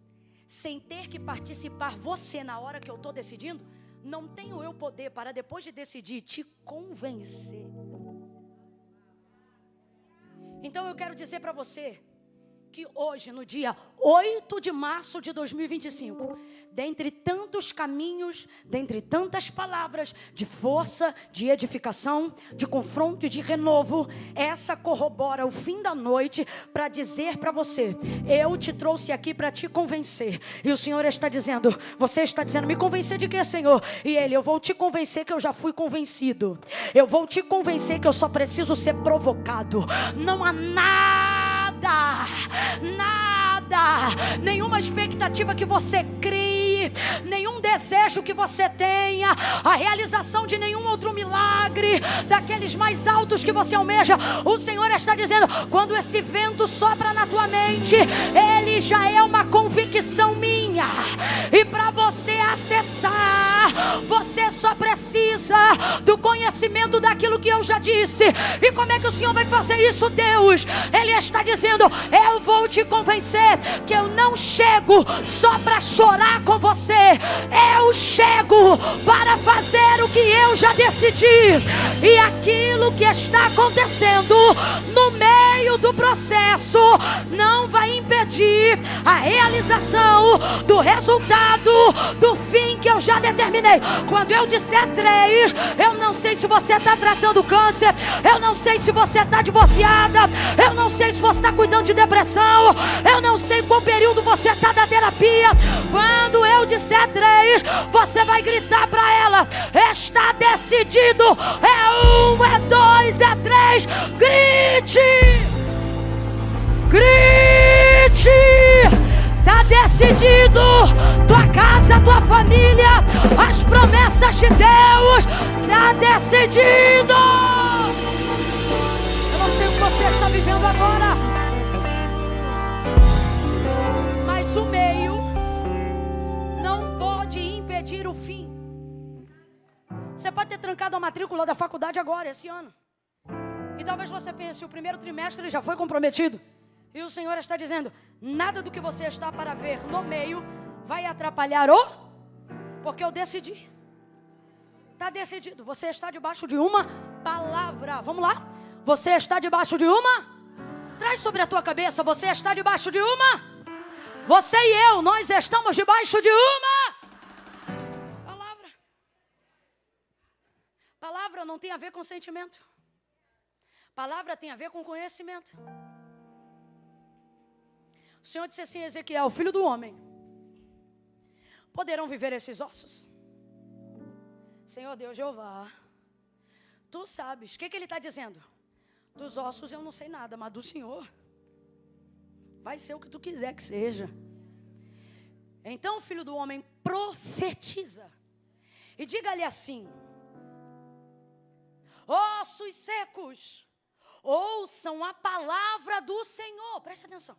sem ter que participar você na hora que eu estou decidindo, não tenho eu poder para depois de decidir te convencer. Então eu quero dizer para você que hoje, no dia 8 de março de 2025, dentre tantos caminhos, dentre tantas palavras de força, de edificação, de confronto e de renovo, essa corrobora o fim da noite para dizer para você, eu te trouxe aqui para te convencer. E o Senhor está dizendo, você está dizendo, me convencer de quê, Senhor? E Ele, eu vou te convencer que eu já fui convencido. Eu vou te convencer que eu só preciso ser provocado. Não há nada, nenhuma expectativa que você crie, nenhum desejo que você tenha, a realização de nenhum outro milagre, daqueles mais altos que você almeja. O Senhor está dizendo, quando esse vento sopra na tua mente, ele já é uma convicção minha, e para você acessar, você só precisa do conhecimento daquilo que eu já disse. E como é que o Senhor vai fazer isso, Deus? Ele está dizendo, eu vou te convencer que eu não chego só para chorar com você, eu chego para fazer o que eu já decidi. E aquilo que está acontecendo no meio do processo não vai impedir a realização do resultado do fim que eu já determinei. Quando eu disser 3, eu não sei se você está tratando câncer, eu não sei se você está divorciada, eu não sei se você está cuidando de depressão, eu não sei qual período você está da terapia. Quando eu disser 3, você vai gritar para ela, está decidido, é 1, é 2, é 3, grite, está decidido, tua casa, tua família, as promessas de Deus, está decidido. Eu não sei o que você está vivendo agora, mas o meio não pode impedir o fim. Você pode ter trancado a matrícula da faculdade agora, esse ano, e talvez você pense, o primeiro trimestre já foi comprometido, e o Senhor está dizendo, nada do que você está para ver no meio vai atrapalhar porque eu decidi. Está decidido, você está debaixo de uma palavra. Vamos lá? Você está debaixo de uma? Traz sobre a tua cabeça, você está debaixo de uma? Você e eu, nós estamos debaixo de uma palavra. Palavra não tem a ver com sentimento. Palavra tem a ver com conhecimento. O Senhor disse assim, Ezequiel, filho do homem, poderão viver esses ossos? Senhor Deus Jeová, tu sabes. O que ele está dizendo? Dos ossos eu não sei nada, mas do Senhor vai ser o que tu quiser que seja. Então, filho do homem, profetiza e diga-lhe assim, ossos secos, ouçam a palavra do Senhor. Preste atenção.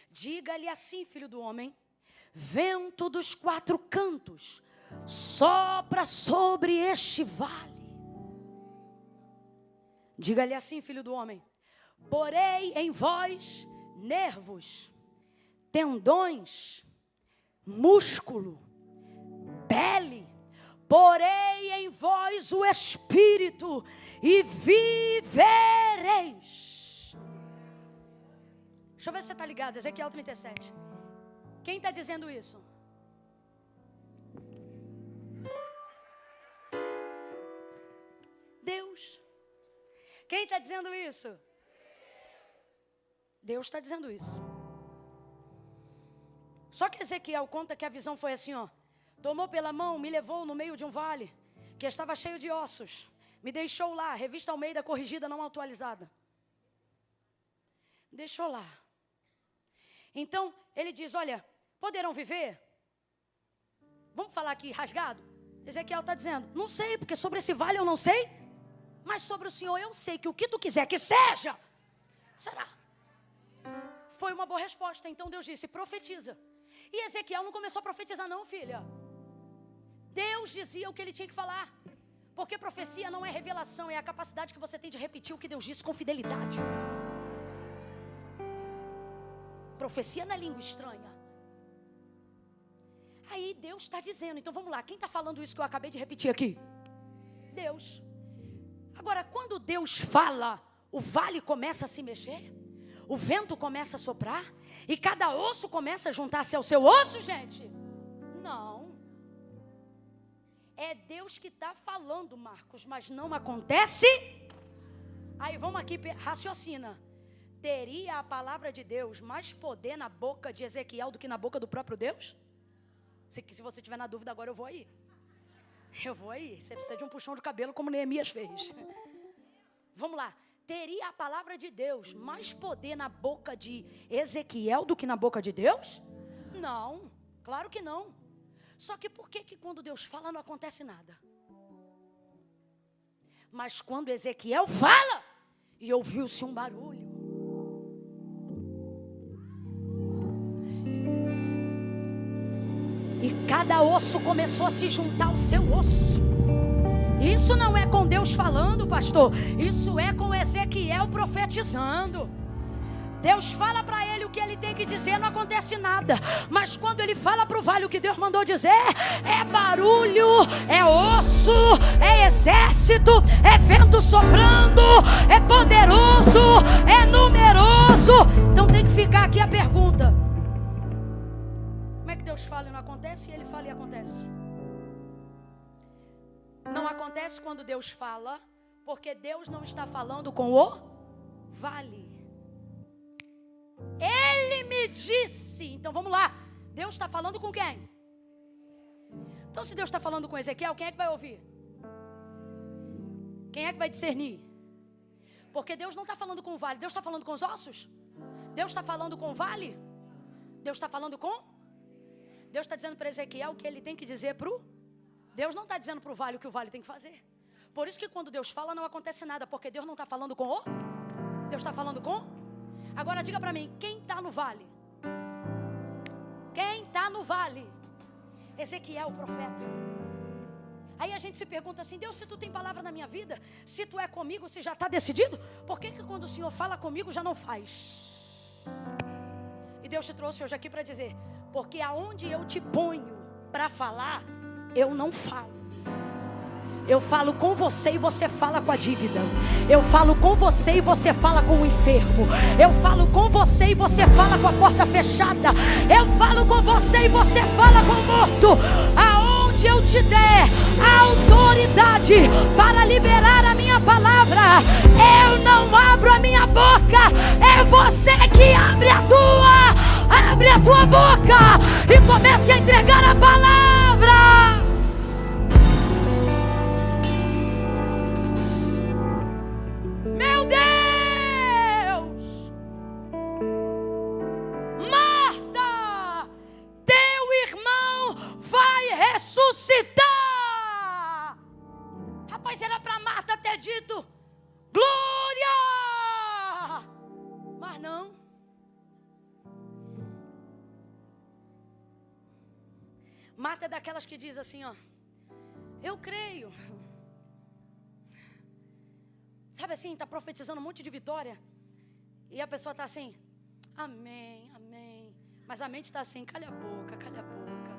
Diga-lhe assim, filho do homem, vento dos 4 cantos, sopra sobre este vale. Diga-lhe assim, filho do homem: porei em vós nervos, tendões, músculo, pele. Porei em vós o Espírito e vivereis. Deixa eu ver se você está ligado. Ezequiel 37. Quem está dizendo isso? Deus. Quem está dizendo isso? Deus está dizendo isso. Só que Ezequiel conta que a visão foi assim, ó. Tomou pela mão, me levou no meio de um vale, que estava cheio de ossos. Me deixou lá, revista Almeida corrigida, não atualizada. Me deixou lá. Então, ele diz, olha, poderão viver? Vamos falar aqui rasgado? Ezequiel está dizendo, não sei, porque sobre esse vale eu não sei, mas sobre o Senhor eu sei que o que tu quiser que seja, será. Foi uma boa resposta. Então Deus disse, profetiza. E Ezequiel não começou a profetizar não, filha. Deus dizia o que ele tinha que falar. Porque profecia não é revelação, é a capacidade que você tem de repetir o que Deus disse com fidelidade. Profecia não é língua estranha. Aí Deus está dizendo, então vamos lá, quem está falando isso que eu acabei de repetir aqui? Deus. Agora, quando Deus fala, o vale começa a se mexer, o vento começa a soprar, e cada osso começa a juntar-se ao seu osso, gente? Não. É Deus que está falando, Marcos, mas não acontece. Aí vamos aqui, raciocina. Teria a palavra de Deus mais poder na boca de Ezequiel do que na boca do próprio Deus? Se você tiver na dúvida, agora eu vou aí. Eu vou aí. Você precisa de um puxão de cabelo como Neemias fez. Vamos lá. Teria a palavra de Deus mais poder na boca de Ezequiel do que na boca de Deus? Não, claro que não. Só que por que quando Deus fala não acontece nada? Mas quando Ezequiel fala, e ouviu-se um barulho. E cada osso começou a se juntar ao seu osso. Isso não é com Deus falando, pastor. Isso é com Ezequiel profetizando. Deus fala para ele o que ele tem que dizer, não acontece nada. Mas quando ele fala para o vale o que Deus mandou dizer, é barulho, é osso, é exército, é vento soprando, é poderoso, é numeroso. Então tem que ficar aqui a pergunta: como é que Deus fala e não acontece, e ele fala e acontece? Não acontece quando Deus fala, porque Deus não está falando com o vale. Ele me disse. Então vamos lá. Deus está falando com quem? Então se Deus está falando com Ezequiel, quem é que vai ouvir? Quem é que vai discernir? Porque Deus não está falando com o vale. Deus está falando com os ossos? Deus está falando com o vale? Deus está falando com? Deus está dizendo para Ezequiel o que ele tem que dizer para o... Deus não está dizendo para o vale o que o vale tem que fazer. Por isso que quando Deus fala não acontece nada, porque Deus não está falando com o... Deus está falando com... Agora diga para mim, quem está no vale? Quem está no vale? Ezequiel, o profeta. Aí a gente se pergunta assim, Deus, se tu tem palavra na minha vida, se tu é comigo, se já está decidido, por que quando o Senhor fala comigo já não faz? E Deus te trouxe hoje aqui para dizer, porque aonde eu te ponho para falar, eu não falo. Eu falo com você e você fala com a dívida. Eu falo com você e você fala com o enfermo. Eu falo com você e você fala com a porta fechada. Eu falo com você e você fala com o morto. Aonde eu te der a autoridade para liberar a minha palavra, eu não abro a minha boca. É você que abre a tua. Abre a tua boca e comece a entregar a palavra. Meu Deus! Marta, teu irmão vai ressuscitar. Rapaz, era para Marta ter dito glória, mas não. Marta é daquelas que diz assim, ó, eu creio. Sabe assim, está profetizando um monte de vitória. E a pessoa está assim, amém, amém. Mas a mente está assim, calha a boca, calha a boca.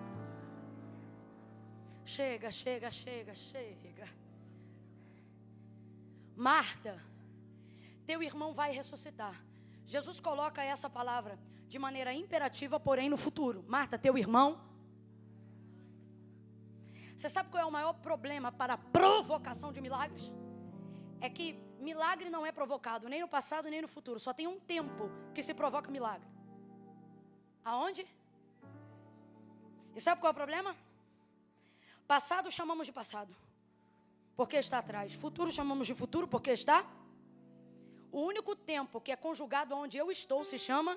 Chega, chega, chega, chega. Marta, teu irmão vai ressuscitar. Jesus coloca essa palavra de maneira imperativa, porém no futuro. Marta, teu irmão. Você sabe qual é o maior problema para a provocação de milagres? É que milagre não é provocado nem no passado nem no futuro. Só tem um tempo que se provoca milagre. Aonde? E sabe qual é o problema? Passado chamamos de passado, porque está atrás. Futuro chamamos de futuro, porque está. O único tempo que é conjugado onde eu estou se chama.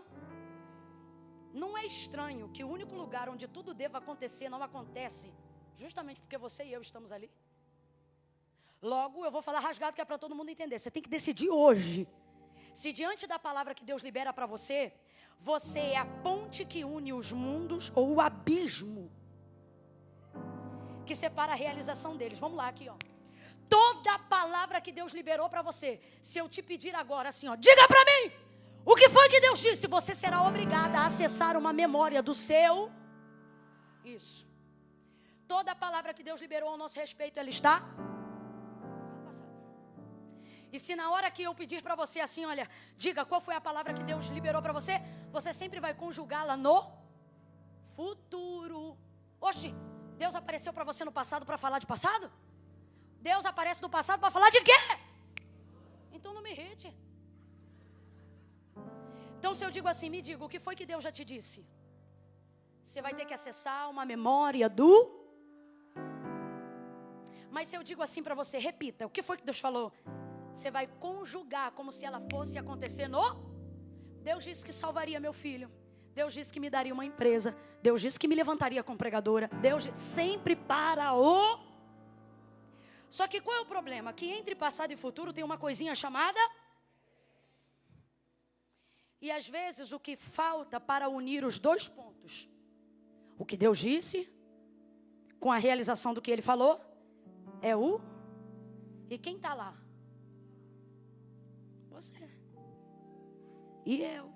Não é estranho que o único lugar onde tudo deva acontecer não acontece, justamente porque você e eu estamos ali. Logo, eu vou falar rasgado que é para todo mundo entender. Você tem que decidir hoje. Se diante da palavra que Deus libera para você, você é a ponte que une os mundos ou o abismo que separa a realização deles. Vamos lá aqui, ó. Toda a palavra que Deus liberou para você, se eu te pedir agora assim, ó, diga para mim, o que foi que Deus disse? Você será obrigada a acessar uma memória do seu. Isso. Toda a palavra que Deus liberou ao nosso respeito, ela está. E se na hora que eu pedir para você assim, olha, diga qual foi a palavra que Deus liberou para você, você sempre vai conjugá-la no futuro. Oxi, Deus apareceu para você no passado para falar de passado? Deus aparece no passado para falar de quê? Então não me irrite. Então se eu digo assim, me diga, o que foi que Deus já te disse? Você vai ter que acessar uma memória do... Mas se eu digo assim para você, repita, o que foi que Deus falou? Você vai conjugar como se ela fosse acontecer no... Deus disse que salvaria meu filho. Deus disse que me daria uma empresa. Deus disse que me levantaria como pregadora. Deus disse, sempre para o... Só que qual é o problema? Que entre passado e futuro tem uma coisinha chamada... E às vezes o que falta para unir os dois pontos, o que Deus disse, com a realização do que Ele falou, é o... E quem está lá? Você. E eu.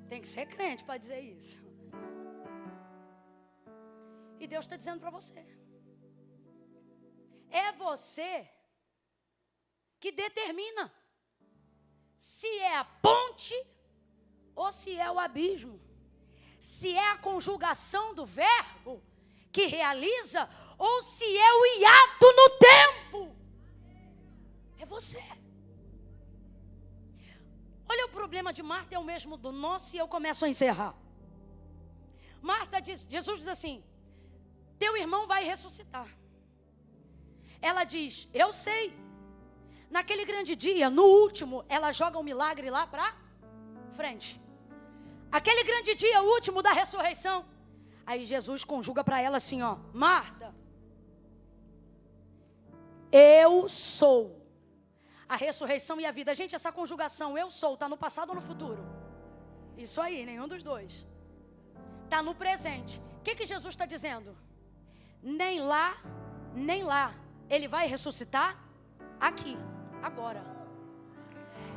Tem que ser crente para dizer isso. E Deus está dizendo para você. É você que determina se é a ponte ou se é o abismo. Se é a conjugação do verbo que realiza ou se é o hiato no tempo. É você. Olha, o problema de Marta é o mesmo do nosso e eu começo a encerrar. Marta diz, Jesus diz assim, teu irmão vai ressuscitar. Ela diz, eu sei. Naquele grande dia, no último, ela joga um milagre lá para frente. Aquele grande dia, o último da ressurreição. Aí Jesus conjuga para ela assim, ó, Marta, eu sou a ressurreição e a vida. Gente, essa conjugação, eu sou, está no passado ou no futuro? Isso aí, nenhum dos dois. Está no presente. O que Jesus está dizendo? Nem lá, nem lá. Ele vai ressuscitar aqui, agora.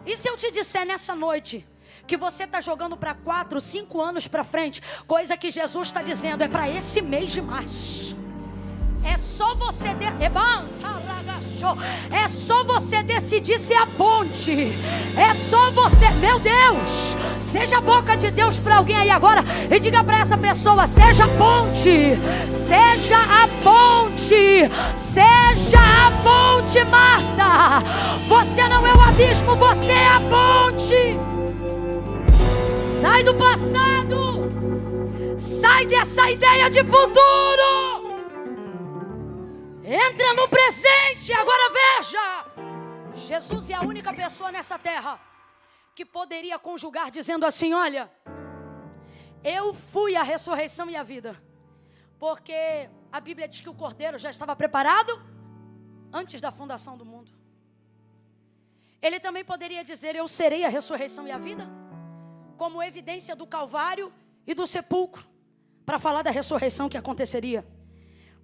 E se eu te disser nessa noite que você está jogando para 4, 5 anos para frente, coisa que Jesus está dizendo, é para esse mês de março. É só você é só você decidir ser a ponte. É só você, meu Deus, seja a boca de Deus para alguém aí agora e diga para essa pessoa, seja a ponte. Seja a ponte. Seja a ponte, Marta. Você não é o abismo, você é a ponte. Sai do passado. Sai dessa ideia de futuro. Entra no presente. Agora veja, Jesus é a única pessoa nessa terra que poderia conjugar dizendo assim, olha, eu fui a ressurreição e a vida. Porque a Bíblia diz que o Cordeiro já estava preparado antes da fundação do mundo. Ele também poderia dizer, eu serei a ressurreição e a vida, como evidência do Calvário e do sepulcro, para falar da ressurreição que aconteceria.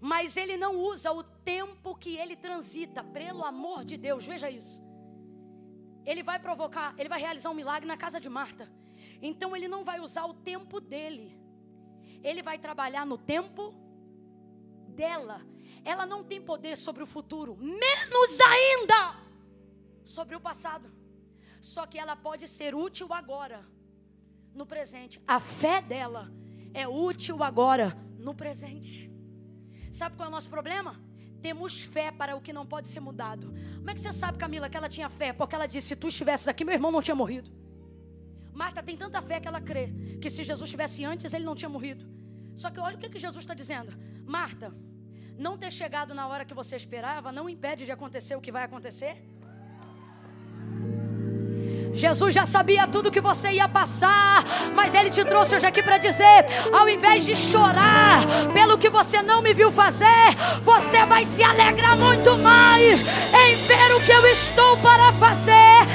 Mas ele não usa o tempo que ele transita, pelo amor de Deus, veja isso. Ele vai provocar, ele vai realizar um milagre na casa de Marta. Então ele não vai usar o tempo dele. Ele vai trabalhar no tempo dela. Ela não tem poder sobre o futuro, menos ainda sobre o passado. Só que ela pode ser útil agora, no presente. A fé dela é útil agora, no presente. Sabe qual é o nosso problema? Temos fé para o que não pode ser mudado. Como é que você sabe, Camila, que ela tinha fé? Porque ela disse, se tu estivesses aqui, meu irmão não tinha morrido. Marta tem tanta fé que ela crê que se Jesus estivesse antes, ele não tinha morrido. Só que olha o que Jesus está dizendo. Marta, não ter chegado na hora que você esperava não impede de acontecer o que vai acontecer. Jesus já sabia tudo que você ia passar, mas Ele te trouxe hoje aqui para dizer, ao invés de chorar pelo que você não me viu fazer, você vai se alegrar muito mais em ver o que eu estou para fazer,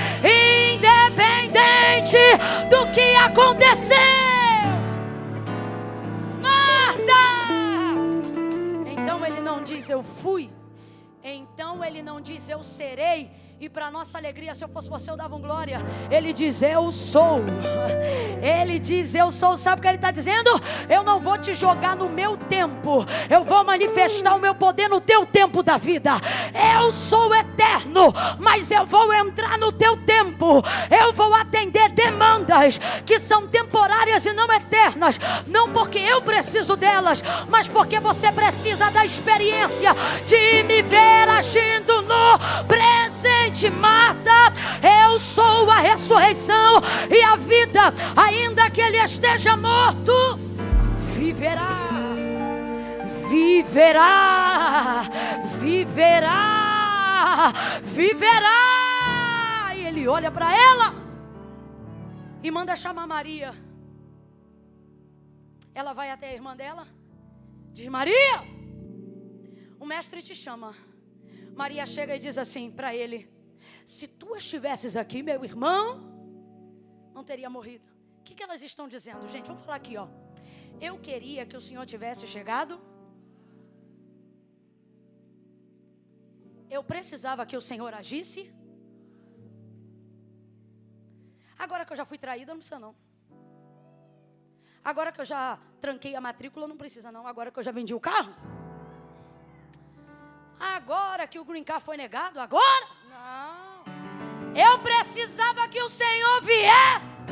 independente do que acontecer. Marta! Então Ele não diz eu fui, então Ele não diz eu serei. E para nossa alegria, se eu fosse você, eu dava um glória. Ele diz, eu sou. Ele diz, eu sou. Sabe o que ele está dizendo? Eu não vou te jogar no meu tempo. Eu vou manifestar o meu poder no teu tempo da vida. Eu sou eterno, mas eu vou entrar no teu tempo. Eu vou atender demandas que são temporárias e não eternas. Não porque eu preciso delas, mas porque você precisa da experiência de me ver agindo no presente. Marta, eu sou a ressurreição e a vida, ainda que ele esteja morto, viverá, viverá, viverá, viverá. E ele olha para ela e manda chamar Maria. Ela vai até a irmã dela, diz, Maria, o mestre te chama. Maria chega e diz assim para ele, se tu estivesses aqui, meu irmão não teria morrido. O que elas estão dizendo, gente? Vamos falar aqui, ó. Eu queria que o Senhor tivesse chegado. Eu precisava que o Senhor agisse. Agora que eu já fui traída, não precisa não. Agora que eu já tranquei a matrícula, não precisa não. Agora que eu já vendi o carro. Agora que o green card foi negado, agora? Não. Eu precisava que o Senhor viesse.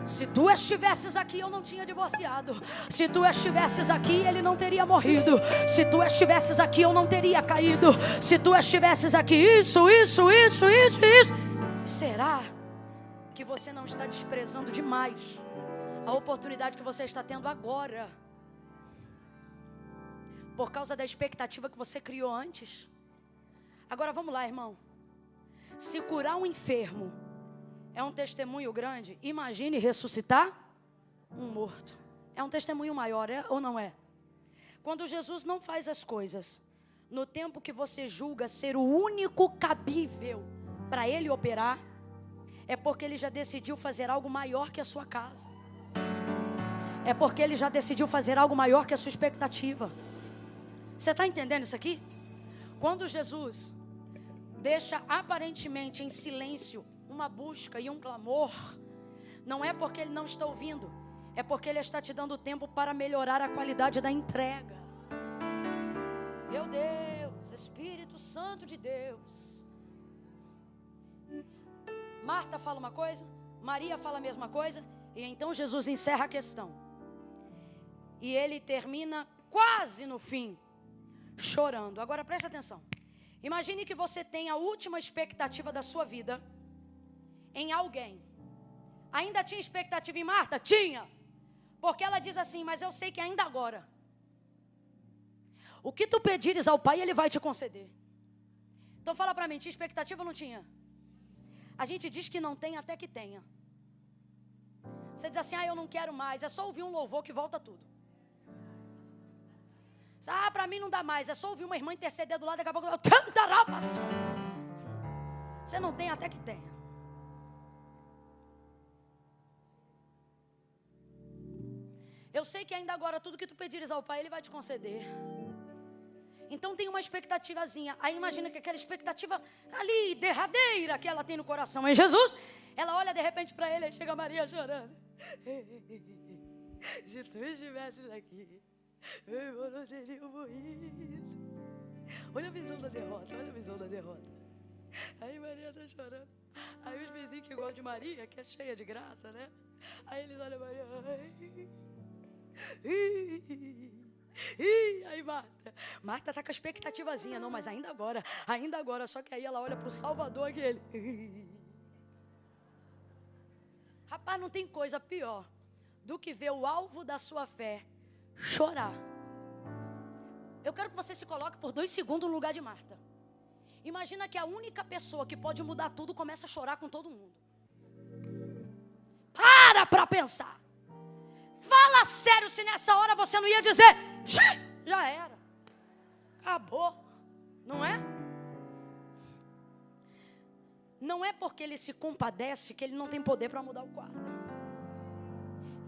Se tu estivesses aqui, eu não tinha divorciado. Se tu estivesses aqui, ele não teria morrido. Se tu estivesses aqui, eu não teria caído. Se tu estivesses aqui, isso. Será que você não está desprezando demais a oportunidade que você está tendo agora? Por causa da expectativa que você criou antes. Agora vamos lá, irmão. Se curar um enfermo é um testemunho grande, imagine ressuscitar um morto. É um testemunho maior, é ou não é? Quando Jesus não faz as coisas no tempo que você julga ser o único cabível para Ele operar, é porque Ele já decidiu fazer algo maior que a sua casa. É porque Ele já decidiu fazer algo maior que a sua expectativa. Você está entendendo isso aqui? Quando Jesus deixa aparentemente em silêncio uma busca e um clamor, não é porque Ele não está ouvindo, é porque Ele está te dando tempo para melhorar a qualidade da entrega. Meu Deus, Espírito Santo de Deus. Marta fala uma coisa, Maria fala a mesma coisa, e então Jesus encerra a questão. E Ele termina quase no fim, chorando. Agora preste atenção. Imagine que você tem a última expectativa da sua vida em alguém. Ainda tinha expectativa em Marta? Tinha. Porque ela diz assim, mas eu sei que ainda agora, o que tu pedires ao Pai, Ele vai te conceder. Então fala para mim, tinha expectativa ou não tinha? A gente diz que não tem até que tenha. Você diz assim, eu não quero mais, é só ouvir um louvor que volta tudo. Para mim não dá mais, é só ouvir uma irmã interceder do lado, daqui a pouco eu cantará. Você não tem até que tenha. Eu sei que ainda agora tudo que tu pedires ao Pai, Ele vai te conceder. Então tem uma expectativazinha. Aí imagina que aquela expectativa ali, derradeira, que ela tem no coração em Jesus, ela olha de repente para ele e chega a Maria chorando. Se tu estivesses aqui, meu irmão não teria morrido. Olha a visão da derrota, olha a visão da derrota. Aí Maria está chorando. Aí os vizinhos que gostam de Maria, que é cheia de graça, né? Aí eles olham Maria. Aí Marta tá com a expectativazinha. Não, mas ainda agora. Só que aí ela olha para o Salvador aquele. Rapaz, não tem coisa pior do que ver o alvo da sua fé chorar. Eu quero que você se coloque por 2 segundos no lugar de Marta. Imagina que a única pessoa que pode mudar tudo começa a chorar com todo mundo. Para pensar. Fala sério se nessa hora você não ia dizer, já era. Acabou. Não é? Não é porque ele se compadece que ele não tem poder para mudar o quadro.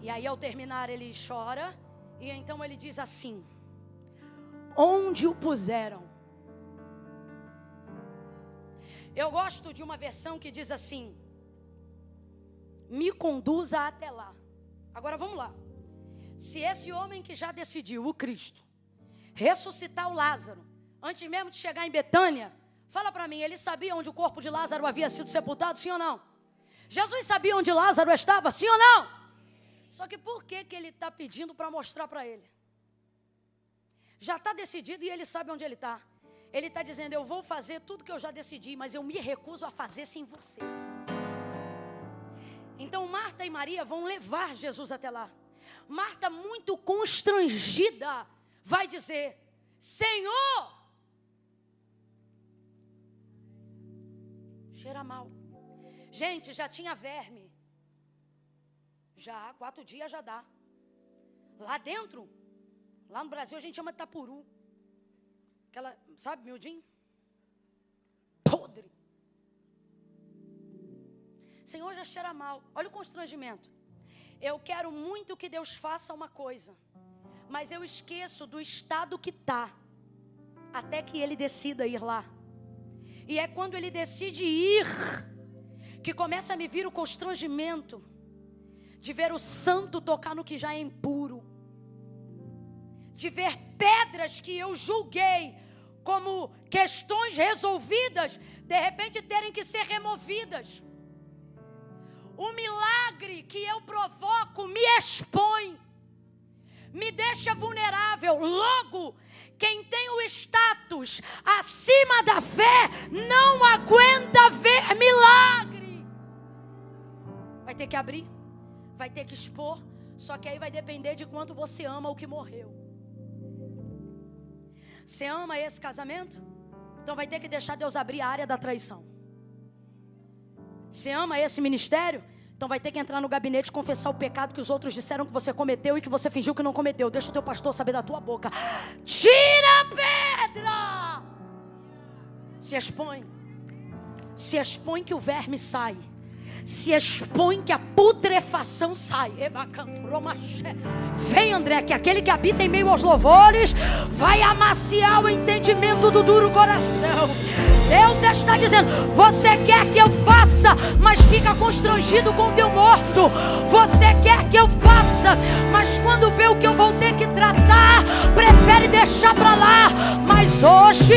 E aí ao terminar ele chora. E então ele diz assim: onde o puseram? Eu gosto de uma versão que diz assim: me conduza até lá. Agora vamos lá. Se esse homem que já decidiu, o Cristo, ressuscitar o Lázaro, antes mesmo de chegar em Betânia, fala para mim, ele sabia onde o corpo de Lázaro havia sido sepultado, sim ou não? Jesus sabia onde Lázaro estava, sim ou não? Só que por que ele está pedindo para mostrar para ele? Já está decidido e ele sabe onde ele está. Ele está dizendo, eu vou fazer tudo que eu já decidi, mas eu me recuso a fazer sem você. Então Marta e Maria vão levar Jesus até lá. Marta, muito constrangida, vai dizer, Senhor, cheira mal. Gente, já tinha verme. Já, 4 dias já dá. Lá dentro, lá no Brasil a gente chama de tapuru. Aquela, sabe, miudinho? Podre. Senhor, já cheira mal. Olha o constrangimento. Eu quero muito que Deus faça uma coisa, mas eu esqueço do estado que está, até que Ele decida ir lá. E é quando Ele decide ir, que começa a me vir o constrangimento de ver o santo tocar no que já é impuro, de ver pedras que eu julguei como questões resolvidas, de repente terem que ser removidas. O milagre que eu provoco me expõe, me deixa vulnerável. Logo, quem tem o status acima da fé não aguenta ver milagre. Vai ter que abrir, vai ter que expor, só que aí vai depender de quanto você ama o que morreu. Você ama esse casamento? Então vai ter que deixar Deus abrir a área da traição. Você ama esse ministério? Então vai ter que entrar no gabinete e confessar o pecado que os outros disseram que você cometeu e que você fingiu que não cometeu. Deixa o teu pastor saber da tua boca. Tira a pedra! Se expõe. Se expõe que o verme sai. Se expõe que a putrefação sai. Vem, André, que aquele que habita em meio aos louvores vai amaciar o entendimento do duro coração. Deus está dizendo, você quer que eu faça, mas fica constrangido com o teu morto. Você quer que eu faça, mas quando vê o que eu vou ter que tratar, prefere deixar para lá. Mas hoje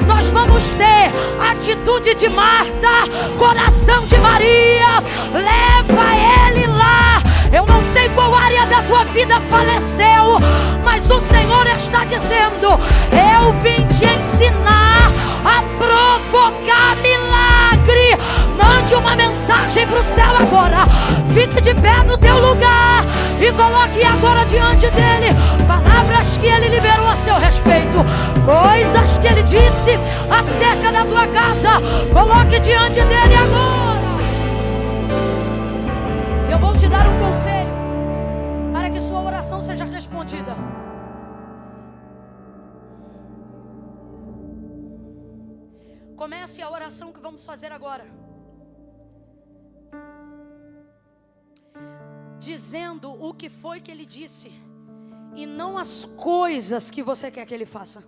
nós vamos ter atitude de Marta, coração de Maria. Leva ele lá. Eu não sei qual área da tua vida faleceu, mas o Senhor está dizendo, eu vim te ensinar a provocar milagre. Mande uma mensagem para o céu agora. Fique de pé no teu lugar e coloque agora diante dele palavras que ele liberou a seu respeito, coisas que ele disse acerca da tua casa. Coloque diante dele agora. Eu vou te dar um conselho para que sua oração seja respondida. Comece a oração que vamos fazer agora, dizendo o que foi que ele disse e não as coisas que você quer que ele faça.